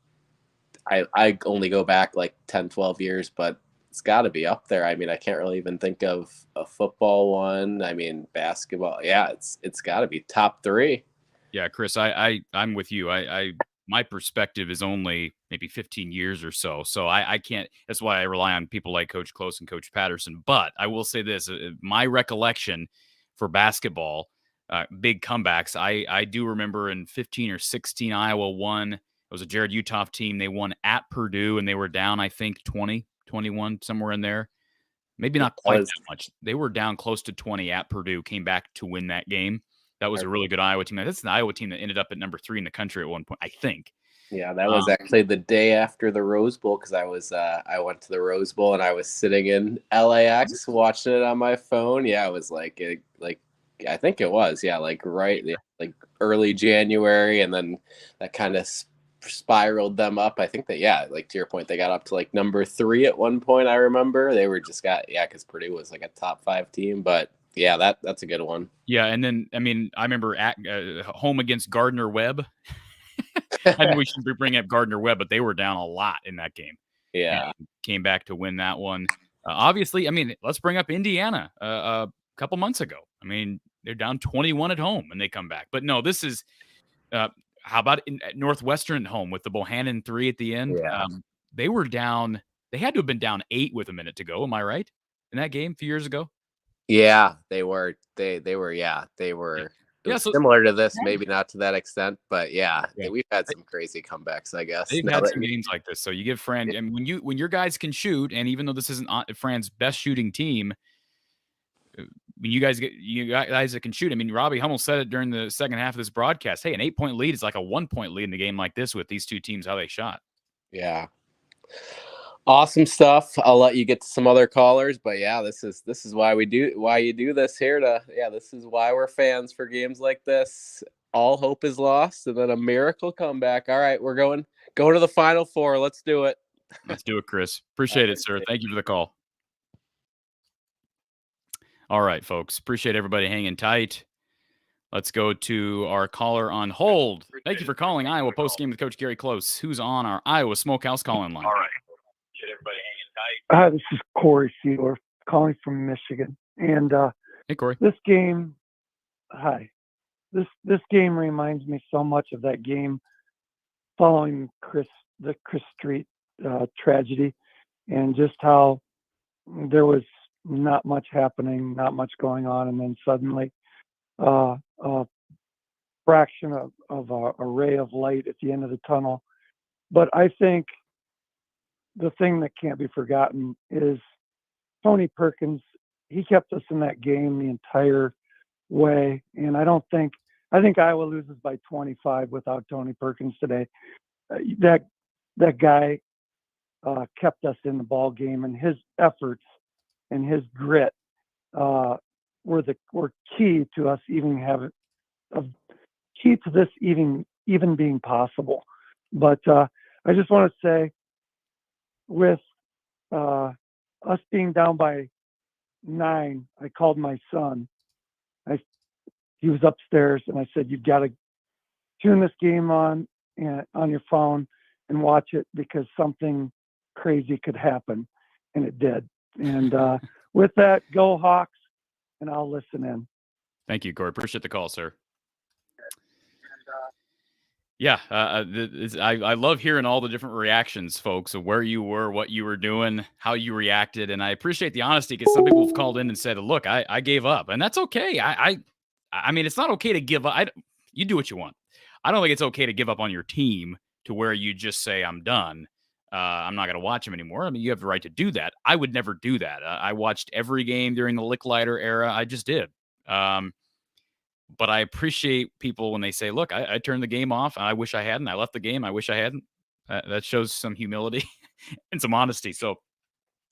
I only go back like 10, 12 years, but it's got to be up there. I mean, I can't really even think of a football one. I mean, basketball. Yeah, it's got to be top 3. Yeah, Chris, I'm with you. My perspective is only maybe 15 years or so. So I can't, that's why I rely on people like Coach Close and Coach Patterson. But I will say this, my recollection for basketball, big comebacks, I do remember in 15 or 16, Iowa won. It was a Jared Uthoff team. They won at Purdue, and they were down, I think, 20, 21, somewhere in there. Maybe not quite that much. They were down close to 20 at Purdue, came back to win that game. That was a really good Iowa team. That's an Iowa team that ended up at number 3 in the country at one point, I think. Yeah, that was actually the day after the Rose Bowl, because I went to the Rose Bowl and I was sitting in LAX watching it on my phone. Yeah, it was like I think it was like early January, and then that kind of spiraled them up. I think that like to your point, they got up to like number 3 at one point. I remember they were just because Purdue was like a top 5 team, but yeah, that's a good one. Yeah, and then I mean, I remember at home against Gardner Webb. I know we should bring up Gardner Webb, but they were down a lot in that game. Yeah, and came back to win that one. Obviously, I mean, let's bring up Indiana a couple months ago. I mean, they're down 21 at home and they come back. But no, this is how about at Northwestern at home with the Bohannon 3 at the end? Yeah. They were down. They had to have been down 8 with a minute to go. Am I right? In that game a few years ago? Yeah, they were. They were. Yeah, they were. Yeah, so similar to this, maybe not to that extent, but yeah, we've had some crazy comebacks, I guess. They've had some games like this. So you give Fran, and when your guys can shoot, and even though this isn't Fran's best shooting team, when you guys that can shoot, I mean, Robbie Hummel said it during the second half of this broadcast. Hey, an 8-point lead is like a 1-point lead in a game like this with these two teams, how they shot. Yeah. Awesome stuff. I'll let you get to some other callers, but yeah, this is why you do this here this is why we're fans for games like this. All hope is lost and then a miracle comeback. All right, we're going to the Final Four. Let's do it. Let's do it, Chris. Appreciate it, sir. Thank you for the call. All right, folks. Appreciate everybody hanging tight. Let's go to our caller on hold. Thank you for calling Iowa Postgame with Coach Gary Close, who's on our Iowa Smokehouse call-in line. All right. Everybody hanging tight. This is Corey Sealer calling from Michigan, and hey, Corey. This game reminds me so much of that game following the Chris Street tragedy, and just how there was not much happening, not much going on, and then suddenly a fraction of a ray of light at the end of the tunnel. But I think the thing that can't be forgotten is Tony Perkins. He kept us in that game the entire way. And I think Iowa loses by 25 without Tony Perkins today. That guy kept us in the ball game, and his efforts and his grit were key to us key to this even being possible. But I just want to say, with us being down by 9, I called my son. He was upstairs, and I said, "You've got to tune this game on your phone and watch it, because something crazy could happen," and it did. And with that, go Hawks, and I'll listen in. Thank you, Corey. Appreciate the call, sir. Yeah, I love hearing all the different reactions, folks, of where you were, what you were doing, how you reacted, and I appreciate the honesty, because some people have called in and said, "Look, I gave up," and that's okay. I mean, it's not okay to give up. You do what you want. I don't think it's okay to give up on your team to where you just say, "I'm done. I'm not going to watch them anymore." I mean, you have the right to do that. I would never do that. I watched every game during the Licklider era. I just did. But I appreciate people when they say, look, I turned the game off. I wish I hadn't. I left the game. I wish I hadn't. That shows some humility and some honesty. So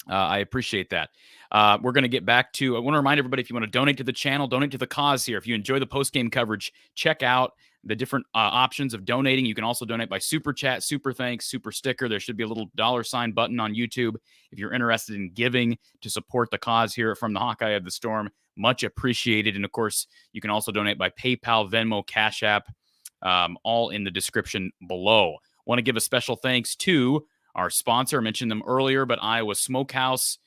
I appreciate that. We're going to get back to, I want to remind everybody, if you want to donate to the channel, donate to the cause here. If you enjoy the post-game coverage, check out the different options of donating. You can also donate by super chat, super thanks, super sticker. There should be a little $ button on YouTube if you're interested in giving to support the cause here from the Hawkeye of the Storm. Much appreciated. And of course, you can also donate by PayPal, Venmo, Cash App, all in the description below. Want to give a special thanks to our sponsor. I mentioned them earlier, but Iowa Smokehouse.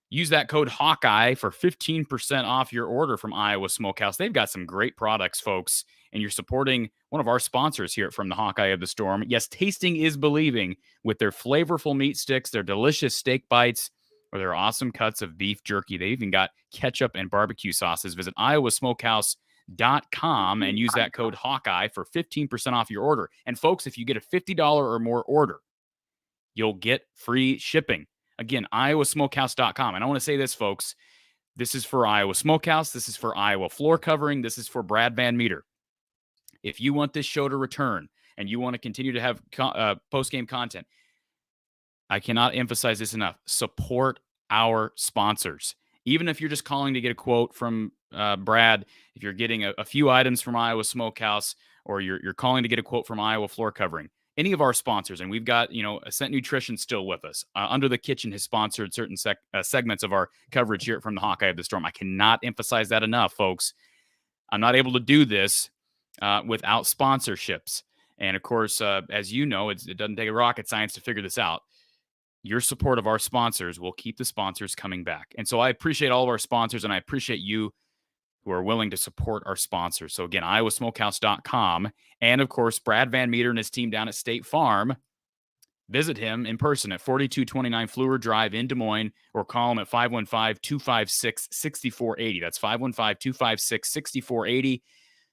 Use that code Hawkeye for 15% off your order from Iowa Smokehouse. They've got some great products, folks, and you're supporting one of our sponsors here from the Hawkeye of the Storm. Yes, tasting is believing with their flavorful meat sticks, their delicious steak bites, or their awesome cuts of beef jerky. They even got ketchup and barbecue sauces. Visit iowasmokehouse.com and use that code Hawkeye for 15% off your order. And folks, if you get a $50 or more order, you'll get free shipping. Again, iowasmokehouse.com. And I want to say this, folks. This is for Iowa Smokehouse. This is for Iowa Floor Covering. This is for Brad Van Meter. If you want this show to return and you want to continue to have post-game content, I cannot emphasize this enough. Support our sponsors. Even if you're just calling to get a quote from Brad, if you're getting a few items from Iowa Smokehouse, or you're calling to get a quote from Iowa Floor Covering, any of our sponsors, and we've got, Ascent Nutrition still with us. Under the Kitchen has sponsored certain segments of our coverage here from the Hawkeye of the Storm. I cannot emphasize that enough, folks. I'm not able to do this without sponsorships. And of course, as you know, it doesn't take a rocket science to figure this out. Your support of our sponsors will keep the sponsors coming back. And so I appreciate all of our sponsors, and I appreciate you who are willing to support our sponsors. So again, iowasmokehouse.com. And of course, Brad Van Meter and his team down at State Farm. Visit him in person at 4229 Fleur Drive in Des Moines, or call him at 515-256-6480. That's 515-256-6480.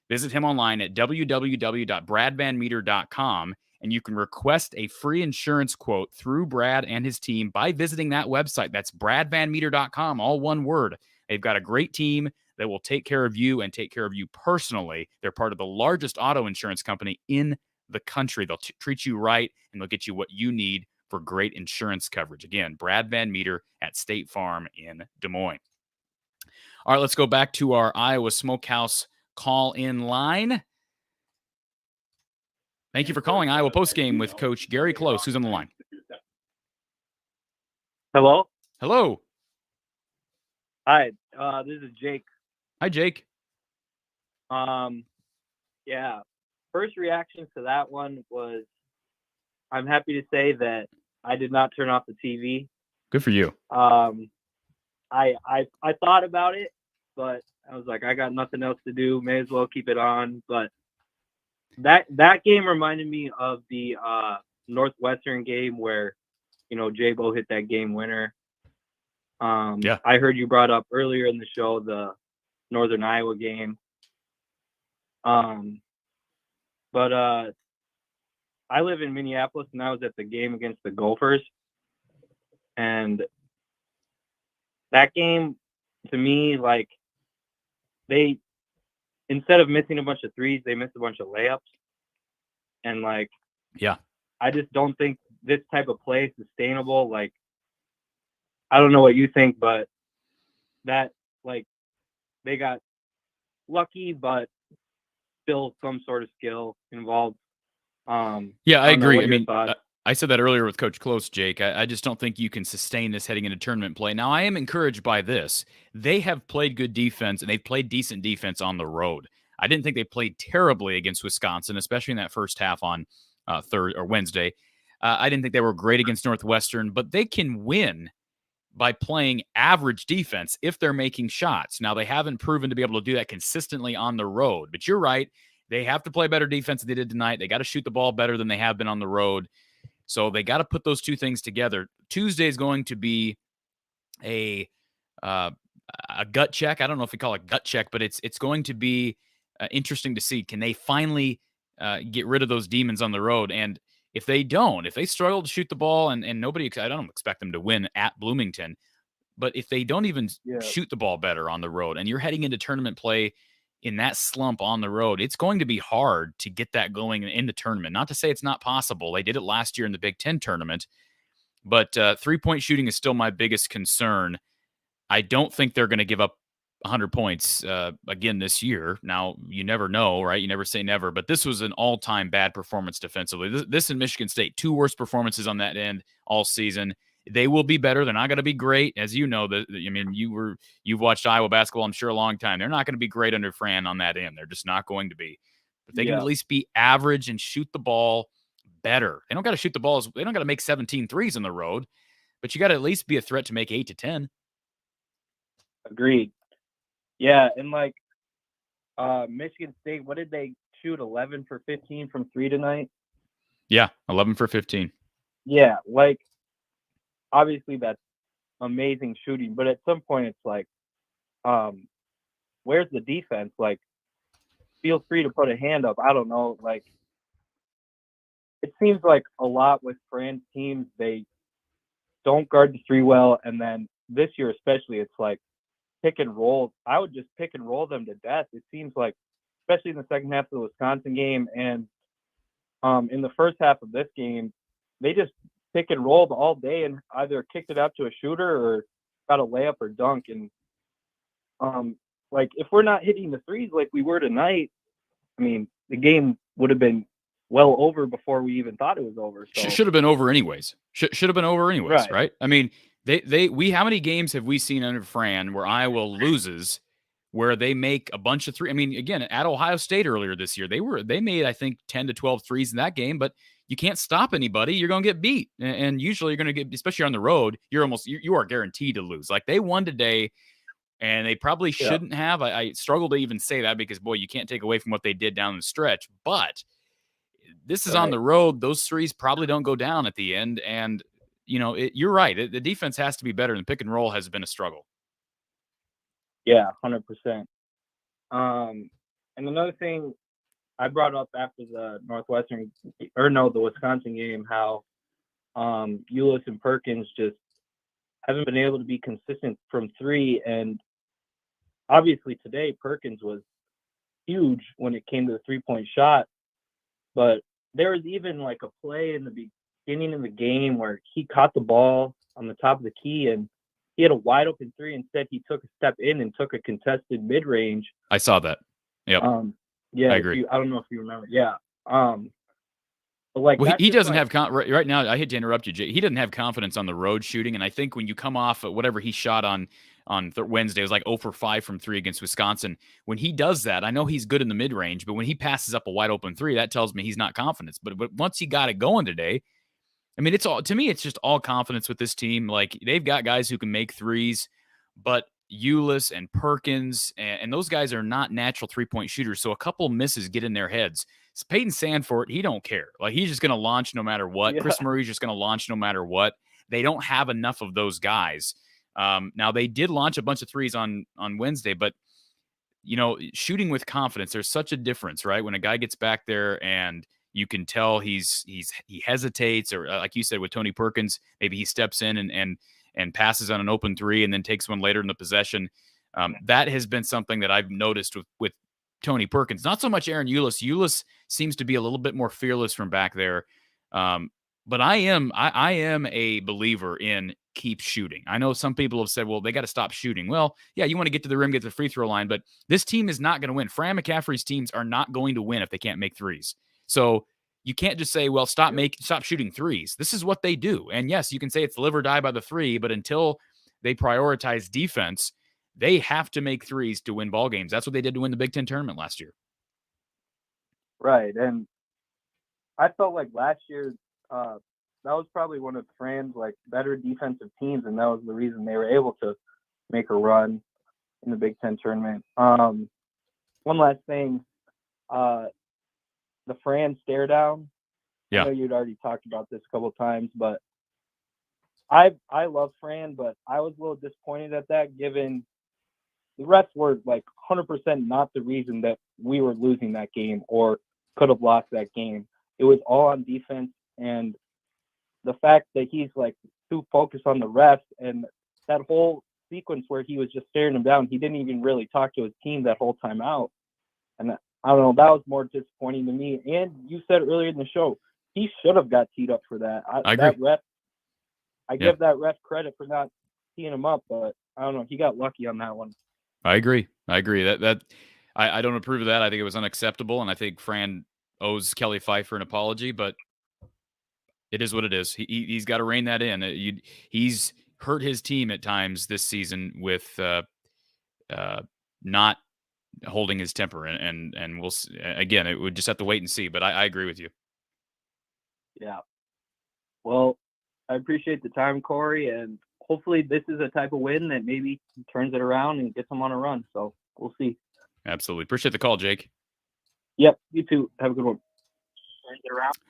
Visit him online at www.bradvanmeter.com, and you can request a free insurance quote through Brad and his team by visiting that website. That's bradvanmeter.com, all one word. They've got a great team that will take care of you and take care of you personally. They're part of the largest auto insurance company in the country. They'll treat you right, and they'll get you what you need for great insurance coverage. Again, Brad Van Meter at State Farm in Des Moines. All right, let's go back to our Iowa Smokehouse call-in line. Thank you for calling Iowa Postgame with Coach Gary Close. Who's on the line? Hello? Hello. Hi, this is Jake. Hi, Jake. Yeah. First reaction to that one was, I'm happy to say that I did not turn off the TV. Good for you. I thought about it, but I was like, I got nothing else to do. May as well keep it on. But that game reminded me of the Northwestern game where, J-Bo hit that game winner. Yeah. I heard you brought up earlier in the show the Northern Iowa game. But I live in Minneapolis, and I was at the game against the Gophers. And that game, to me, like, they, instead of missing a bunch of threes, they missed a bunch of layups. And, like, yeah, I just don't think this type of play is sustainable. Like, I don't know what you think, but that, like, they got lucky, but still some sort of skill involved. Yeah, I agree. I mean, thoughts? I said that earlier with Coach Close, Jake. I just don't think you can sustain this heading into tournament play. Now, I am encouraged by this. They have played good defense, and they've played decent defense on the road. I didn't think they played terribly against Wisconsin, especially in that first half on Wednesday. I didn't think they were great against Northwestern, but they can win by playing average defense if they're making shots. Now, they haven't proven to be able to do that consistently on the road, but you're right. They have to play better defense than they did tonight. They got to shoot the ball better than they have been on the road. So they got to put those two things together. Tuesday is going to be a gut check. I don't know if we call it gut check, but it's going to be interesting to see. Can they finally get rid of those demons on the road? And if they don't, if they struggle to shoot the ball, and nobody, I don't expect them to win at Bloomington, but if they don't even shoot the ball better on the road, and you're heading into tournament play, in that slump on the road, it's going to be hard to get that going in the tournament. Not to say it's not possible. They did it last year in the Big Ten tournament, but 3-point shooting is still my biggest concern. I don't think they're going to give up 100 points again this year. Now, you never know, right? You never say never, but this was an all-time bad performance defensively. This in Michigan State, 2 worst performances on that end all season. They will be better. They're not going to be great. As you know, you've watched Iowa basketball, I'm sure, a long time. They're not going to be great under Fran on that end. They're just not going to be. But they can at least be average and shoot the ball better. They don't got to shoot the balls. They don't got to make 17 threes on the road, but you got to at least be a threat to make 8 to 10. Agreed. Yeah, and like Michigan State, what did they shoot? 11 for 15 from 3 tonight? Yeah, 11 for 15. Yeah, like obviously that's amazing shooting, but at some point it's like, where's the defense? Like, feel free to put a hand up. I don't know. Like, it seems like a lot with Fran's teams, they don't guard the 3 well, and then this year especially, it's like pick and roll. I would just pick and roll them to death. It seems like, especially in the second half of the Wisconsin game and in the first half of this game, they just pick and rolled all day and either kicked it out to a shooter or got a layup or dunk. And like, if we're not hitting the threes like we were tonight, I mean, the game would have been well over before we even thought it was over. So should have been over anyways. Should have been over anyways, right? I mean, how many games have we seen under Fran where Iowa loses, where they make a bunch of threes? I mean, again, at Ohio State earlier this year, they made, I think, 10 to 12 threes in that game, but you can't stop anybody. You're going to get beat. And usually you're going to get, especially on the road, you are guaranteed to lose. Like, they won today, and they probably shouldn't have. I struggle to even say that because, boy, you can't take away from what they did down the stretch. But this is on the road. Those threes probably don't go down at the end. And, you're right. The defense has to be better, and pick and roll has been a struggle. Yeah, 100%. And another thing I brought up after the the Wisconsin game, how Ulis and Perkins just haven't been able to be consistent from 3. And obviously today, Perkins was huge when it came to the 3-point shot. But there was even like a play in the beginning of the game where he caught the ball on the top of the key and he had a wide open 3. Instead, he took a step in and took a contested mid-range. I saw that. Yep. Yeah, I agree. I don't know if you remember. Yeah. But like, well, he doesn't have right now. I hate to interrupt you, Jay. He doesn't have confidence on the road shooting, and I think when you come off of whatever he shot on Wednesday, it was like 0 for 5 from 3 against Wisconsin. When he does that, I know he's good in the mid range, but when he passes up a wide open 3, that tells me he's not confident. But once he got it going today, I mean, it's just all confidence with this team. Like, they've got guys who can make threes, but Ulis and Perkins and those guys are not natural 3-point shooters. So a couple misses get in their heads. It's Peyton Sandfort, he don't care. Like, he's just going to launch no matter what. Yeah. Chris Murray's just going to launch no matter what. They don't have enough of those guys. Now, they did launch a bunch of threes on Wednesday, but, shooting with confidence, there's such a difference, right? When a guy gets back there and you can tell he hesitates, or like you said with Tony Perkins, maybe he steps in and passes on an open 3 and then takes one later in the possession. That has been something that I've noticed with Tony Perkins. Not so much Aaron Ulis. Ulis seems to be a little bit more fearless from back there. But I am a believer in keep shooting. I know some people have said, well, they got to stop shooting. Well, yeah, you want to get to the rim, get to the free throw line, but this team is not going to win. Fran McCaffrey's teams are not going to win if they can't make threes. So you can't just say, well, stop shooting threes. This is what they do. And yes, you can say it's live or die by the 3, but until they prioritize defense, they have to make threes to win ball games. That's what they did to win the Big Ten tournament last year. Right. And I felt like last year, that was probably one of Fran's like better defensive teams, and that was the reason they were able to make a run in the Big Ten tournament. One last thing, the Fran stare down. Yeah. I know you'd already talked about this a couple of times, but I love Fran, but I was a little disappointed at that, given the refs were like 100% not the reason that we were losing that game or could have lost that game. It was all on defense, and the fact that he's like too focused on the refs, and that whole sequence where he was just staring him down, he didn't even really talk to his team that whole time out. And I don't know, that was more disappointing to me. And you said earlier in the show, he should have got teed up for that. I agree. I give that ref credit for not teeing him up, but I don't know. He got lucky on that one. I agree. That I don't approve of that. I think it was unacceptable, and I think Fran owes Kelly Pfeiffer an apology, but it is what it is. He's got to rein that in. He's hurt his team at times this season with not holding his temper, and we'll again, it would just have to wait and see. But I agree with you. Yeah. Well, I appreciate the time, Corey, and hopefully this is a type of win that maybe turns it around and gets them on a run. So we'll see. Absolutely. Appreciate the call, Jake. Yep. You too. Have a good one.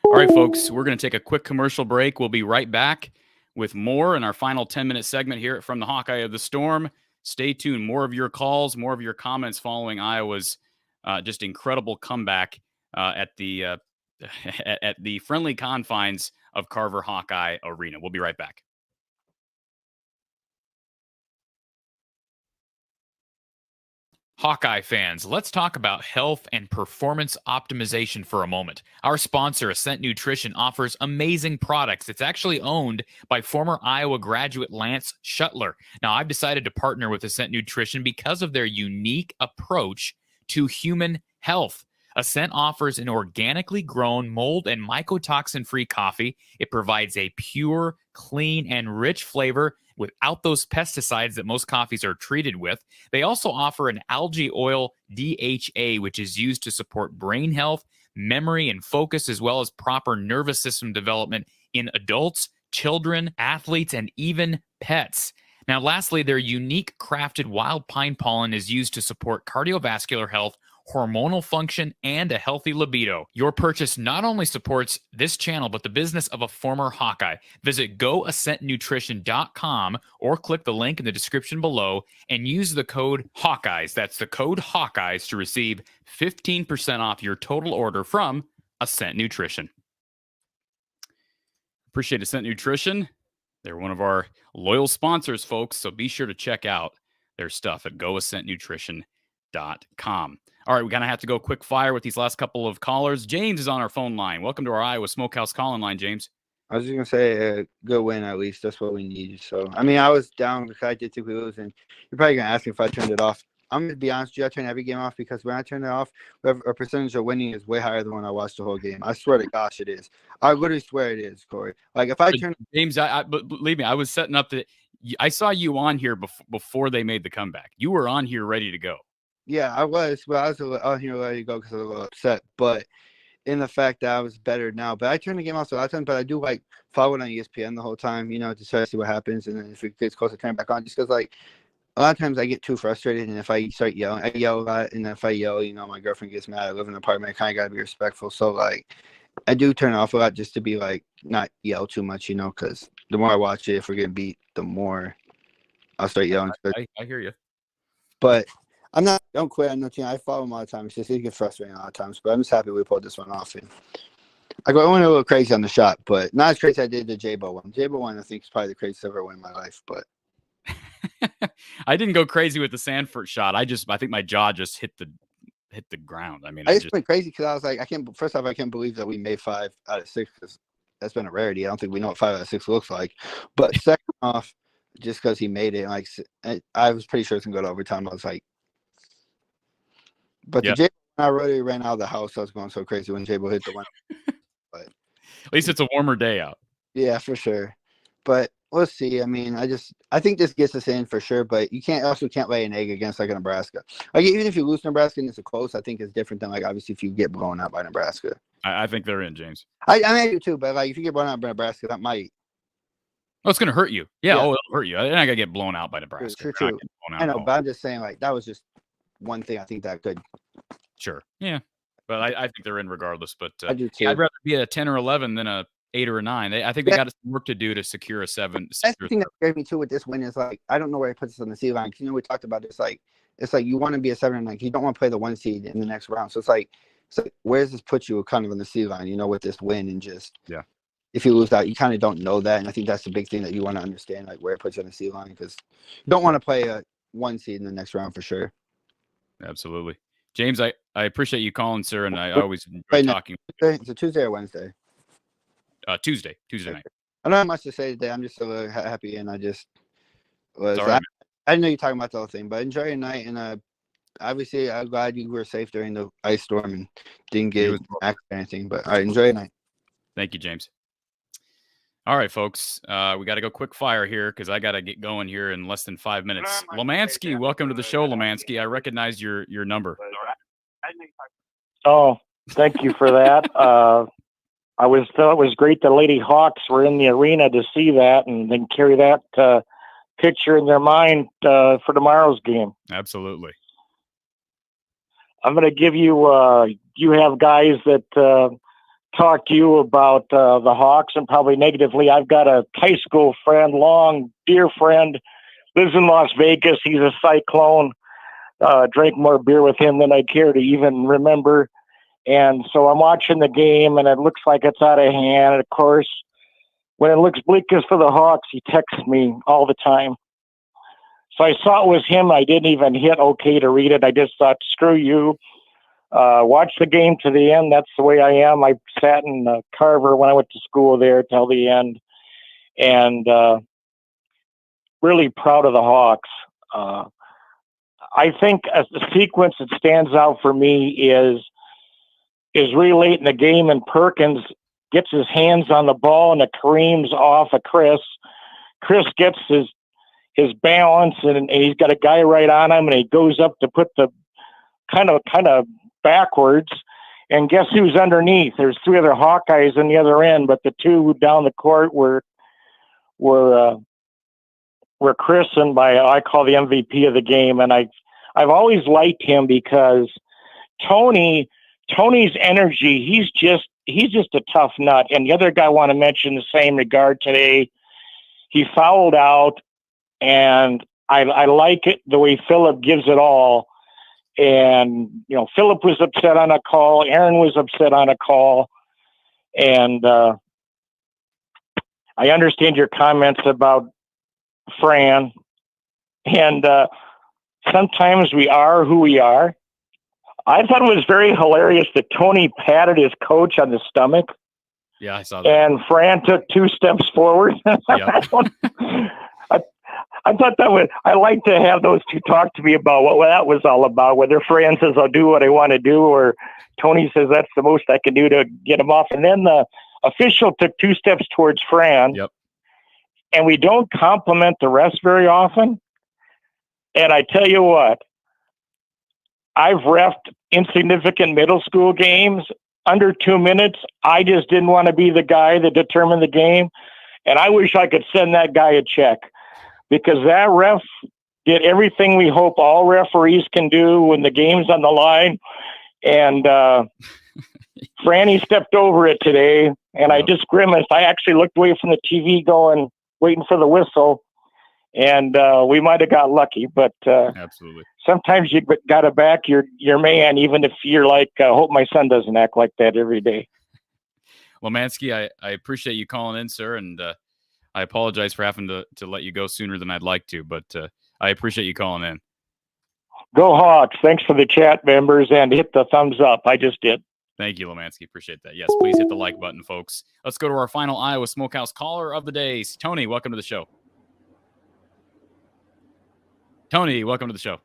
All right, folks, we're going to take a quick commercial break. We'll be right back with more in our final 10-minute segment here from the Hawkeye of the Storm. Stay tuned. More of your calls, more of your comments following Iowa's just incredible comeback at the friendly confines of Carver Hawkeye Arena. We'll be right back. Hawkeye fans, let's talk about health and performance optimization for a moment. Our sponsor, Ascent Nutrition, offers amazing products. It's actually owned by former Iowa graduate Lance Shuttler. Now, I've decided to partner with Ascent Nutrition because of their unique approach to human health. Ascent offers an organically grown, mold and mycotoxin-free coffee. It provides a pure, clean, and rich flavor without those pesticides that most coffees are treated with. They also offer an algae oil DHA, which is used to support brain health, memory, and focus, as well as proper nervous system development in adults, children, athletes, and even pets. Now, lastly, their unique crafted wild pine pollen is used to support cardiovascular health, hormonal function, and a healthy libido. Your purchase not only supports this channel, but the business of a former Hawkeye. Visit goascentnutrition.com or click the link in the description below and use the code Hawkeyes. That's the code Hawkeyes to receive 15% off your total order from Ascent Nutrition. Appreciate Ascent Nutrition. They're one of our loyal sponsors, folks, so be sure to check out their stuff at goascentnutrition.com. All right, we're going to have to go quick fire with these last couple of callers. James is on our phone line. Welcome to our Iowa Smokehouse calling line, James. I was just going to say a good win, at least. That's what we need. So, I mean, I was down because I did think we lose, and you're probably going to ask me if I turned it off. I'm going to be honest with you, I turn every game off because when I turn it off, our percentage of winning is way higher than when I watched the whole game. I swear to gosh, it is. I literally swear it is, Corey. Like, if I turn James, but believe me, I was setting up I saw you on here before they made the comeback. You were on here ready to go. Yeah, I was. Well, I was on here ready to go because I was a little upset. But in the fact that I was better now. But I turn the game off a lot of times, but I do like follow it on ESPN the whole time, to try to see what happens. And then if it gets close, I turn it back on just because, like, a lot of times I get too frustrated. And if I start yelling, I yell a lot. And if I yell, my girlfriend gets mad. I live in an apartment. I kind of got to be respectful. So, like, I do turn it off a lot just to be, like, not yell too much, because the more I watch it, if we're getting beat, the more I'll start yelling. I hear you. But don't quit. I know, I follow them all the time. It's just, it gets frustrating a lot of times. But I'm just happy we pulled this one off. And I went a little crazy on the shot, but not as crazy as I did the J-Bo one. J-Bo one, I think, is probably the craziest I've ever won in my life. But I didn't go crazy with the Sanford shot. I think my jaw just hit the ground. I mean, I just went crazy because I was like, I can't believe that we made 5 out of 6 because that's been a rarity. I don't think we know what 5 out of 6 looks like. But second off, just because he made it, like, I was pretty sure it's going to go to overtime. I was like, but the J-Bo, I really ran out of the house. I was going so crazy when J-Bo hit the one. But at least it's a warmer day out. Yeah, for sure. But we'll see. I mean, I think this gets us in for sure, but you can't lay an egg against like a Nebraska. Like, even if you lose Nebraska and it's a close, I think it's different than, like, obviously if you get blown out by Nebraska. I think they're in, James. I do too, but like if you get blown out by Nebraska, that might. Oh, it's gonna hurt you. Yeah. Oh, it'll hurt you. They're not gonna get blown out by Nebraska. True. I know, but I'm just saying, like, that was just one thing I think that could. Sure. Yeah. But I think they're in regardless. But I do too. I'd rather be at a 10 or 11 than a 8 or a 9. I think they got some work to do to secure a 7. That's the thing that scared me too with this win is, like, I don't know where he puts us on the seed line. Because, we talked about this. Like, it's like you want to be a 7 and 9. You don't want to play the 1 seed in the next round. So it's like where does this put you kind of on the seed line? With this win and just if you lose out, you kind of don't know that. And I think that's the big thing that you want to understand, like where it puts you on the seed line, because you don't want to play a 1 seed in the next round for sure. Absolutely. James, I appreciate you calling, sir, and I always enjoy talking. It's a Tuesday or Wednesday? Tuesday night. I don't have much to say today. I'm just so happy, and I just was. All right, I didn't know you're talking about the whole thing, but enjoy your night, and obviously I'm glad you were safe during the ice storm and didn't get accident or anything. But all right, enjoy your night. Thank you, James. All right, folks, we got to go quick fire here because I got to get going here in less than 5 minutes. Lemansky, welcome to the show, Lemansky. I recognize your number. Oh, thank you for that. I thought it was great the Lady Hawks were in the arena to see that and then carry that picture in their mind for tomorrow's game. Absolutely. I'm going to give you, you have guys that talk to you about the Hawks and probably negatively. I've got a high school friend, long, dear friend, lives in Las Vegas. He's a Cyclone. Drank more beer with him than I care to even remember. And so I'm watching the game, and it looks like it's out of hand. And of course, when it looks bleakest for the Hawks, he texts me all the time. So I saw it was him. I didn't even hit okay to read it. I just thought, screw you. Watch the game to the end. That's the way I am. I sat in Carver when I went to school there till the end. And really proud of the Hawks. I think as the sequence that stands out for me is really late in the game, and Perkins gets his hands on the ball and it careens off of Chris. Chris gets his balance and he's got a guy right on him, and he goes up to put the kind of backwards, and guess who's underneath? There's 3 other Hawkeyes on the other end, but the 2 down the court were christened by, I call the MVP of the game. And I've always liked him because Tony's energy, he's just a tough nut. And the other guy I want to mention the same regard today, he fouled out, and I like it the way Phillip gives it all. And, you know, Phillip was upset on a call. Aaron was upset on a call. And I understand your comments about Fran. And sometimes we are who we are. I thought it was very hilarious that Tony patted his coach on the stomach. Yeah, I saw that. And Fran took 2 steps forward. I thought I like to have those 2 talk to me about what that was all about, whether Fran says I'll do what I want to do, or Tony says that's the most I can do to get him off. And then the official took 2 steps towards Fran. Yep. And we don't compliment the refs very often. And I tell you what, I've reffed insignificant middle school games under 2 minutes. I just didn't want to be the guy that determined the game. And I wish I could send that guy a check, because that ref did everything we hope all referees can do when the game's on the line. And Franny stepped over it today, and I just grimaced. I actually looked away from the TV waiting for the whistle, and we might have got lucky. But absolutely, sometimes you got to back your man, even if you're like, I hope my son doesn't act like that every day. Lemansky, I appreciate you calling in, sir, and I apologize for having to let you go sooner than I'd like to, but I appreciate you calling in. Go Hawks. Thanks for the chat, members, and hit the thumbs up. I just did. Thank you, Lemansky. Appreciate that. Yes, please hit the like button, folks. Let's go to our final Iowa Smokehouse caller of the day. Tony, welcome to the show. Tony, welcome to the show.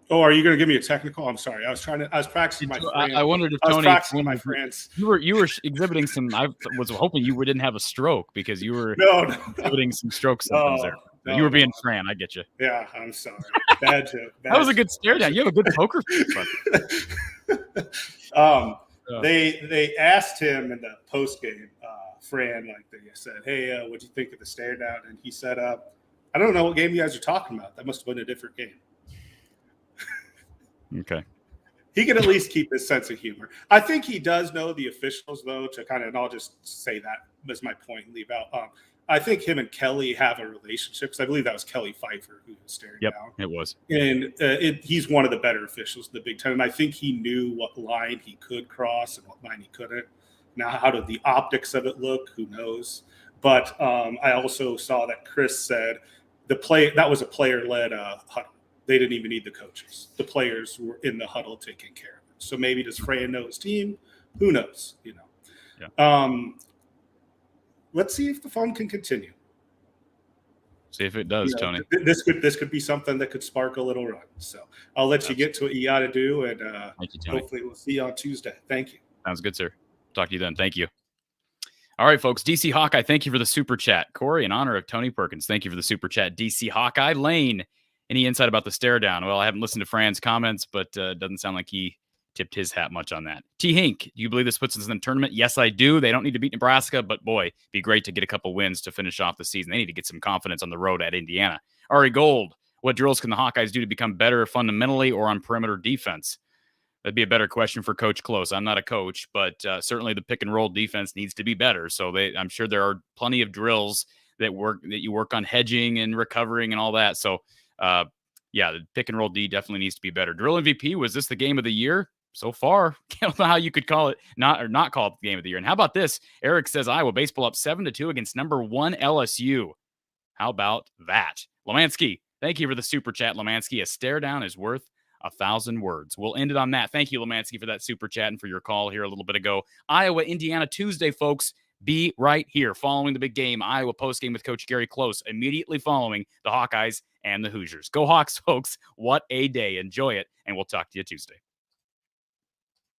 Oh, are you going to give me a technical? I'm sorry. I was practicing my France. I wondered if Tony, my France. You were exhibiting some. I was hoping you didn't have a stroke, because you were exhibiting some stroke symptoms there. You were being Fran. I get you. Yeah, I'm sorry. Bad joke. That was a good stare down. You have a good poker face. They asked him in the post game, Fran, like they said, "Hey, what'd you think of the stare down?" And he said, "I don't know what game you guys are talking about. That must have been a different game." Okay. He can at least keep his sense of humor. I think he does know the officials, though, to kind of, and I'll just say that as my point and leave out. I think him and Kelly have a relationship, because I believe that was Kelly Pfeiffer who was staring down. It was. And he's one of the better officials in the Big Ten, and I think he knew what line he could cross and what line he couldn't. Now, how did the optics of it look? Who knows? But I also saw that Chris said that was a player-led huddle. they didn't even need the coaches. The players were in the huddle taking care of it. So maybe does Fran know his team? Who knows? Yeah. Let's see if the fun can continue. See if it does, Tony. This could be something that could spark a little run. So I'll let you get to what you got to do, and Thank you, Tony. hopefully we'll see you on Tuesday. Thank you. Sounds good, sir. Talk to you then. Thank you. All right, folks. DC Hawkeye, thank you for the super chat. Corey, in honor of Tony Perkins, thank you for the super chat. DC Hawkeye. Lane, any insight about the stare down? Well, I haven't listened to Fran's comments, but doesn't sound like he tipped his hat much on that. T. Hink, do you believe this puts us in the tournament? Yes, I do. They don't need to beat Nebraska, but boy, be great to get a couple wins to finish off the season. They need to get some confidence on the road at Indiana. Ari Gold, what drills can the Hawkeyes do to become better fundamentally or on perimeter defense? That'd be a better question for Coach Close. I'm not a coach, but certainly the pick and roll defense needs to be better. So I'm sure there are plenty of drills that you work on hedging and recovering and all that. So yeah, the pick and roll D definitely needs to be better. Drill MVP, was this the game of the year? So far, I don't know how you could call it not call it the game of the year. And how about this? Eric says Iowa baseball up 7-2 against number 1 LSU. How about that? Lemansky, thank you for the super chat, Lemansky. A stare down is worth 1,000 words. We'll end it on that. Thank you, Lemansky, for that super chat and for your call here a little bit ago. Iowa, Indiana, Tuesday, folks. Be right here following the big game. Iowa postgame with Coach Gary Close, immediately following the Hawkeyes and the Hoosiers. Go Hawks, folks. What a day. Enjoy it, and we'll talk to you Tuesday.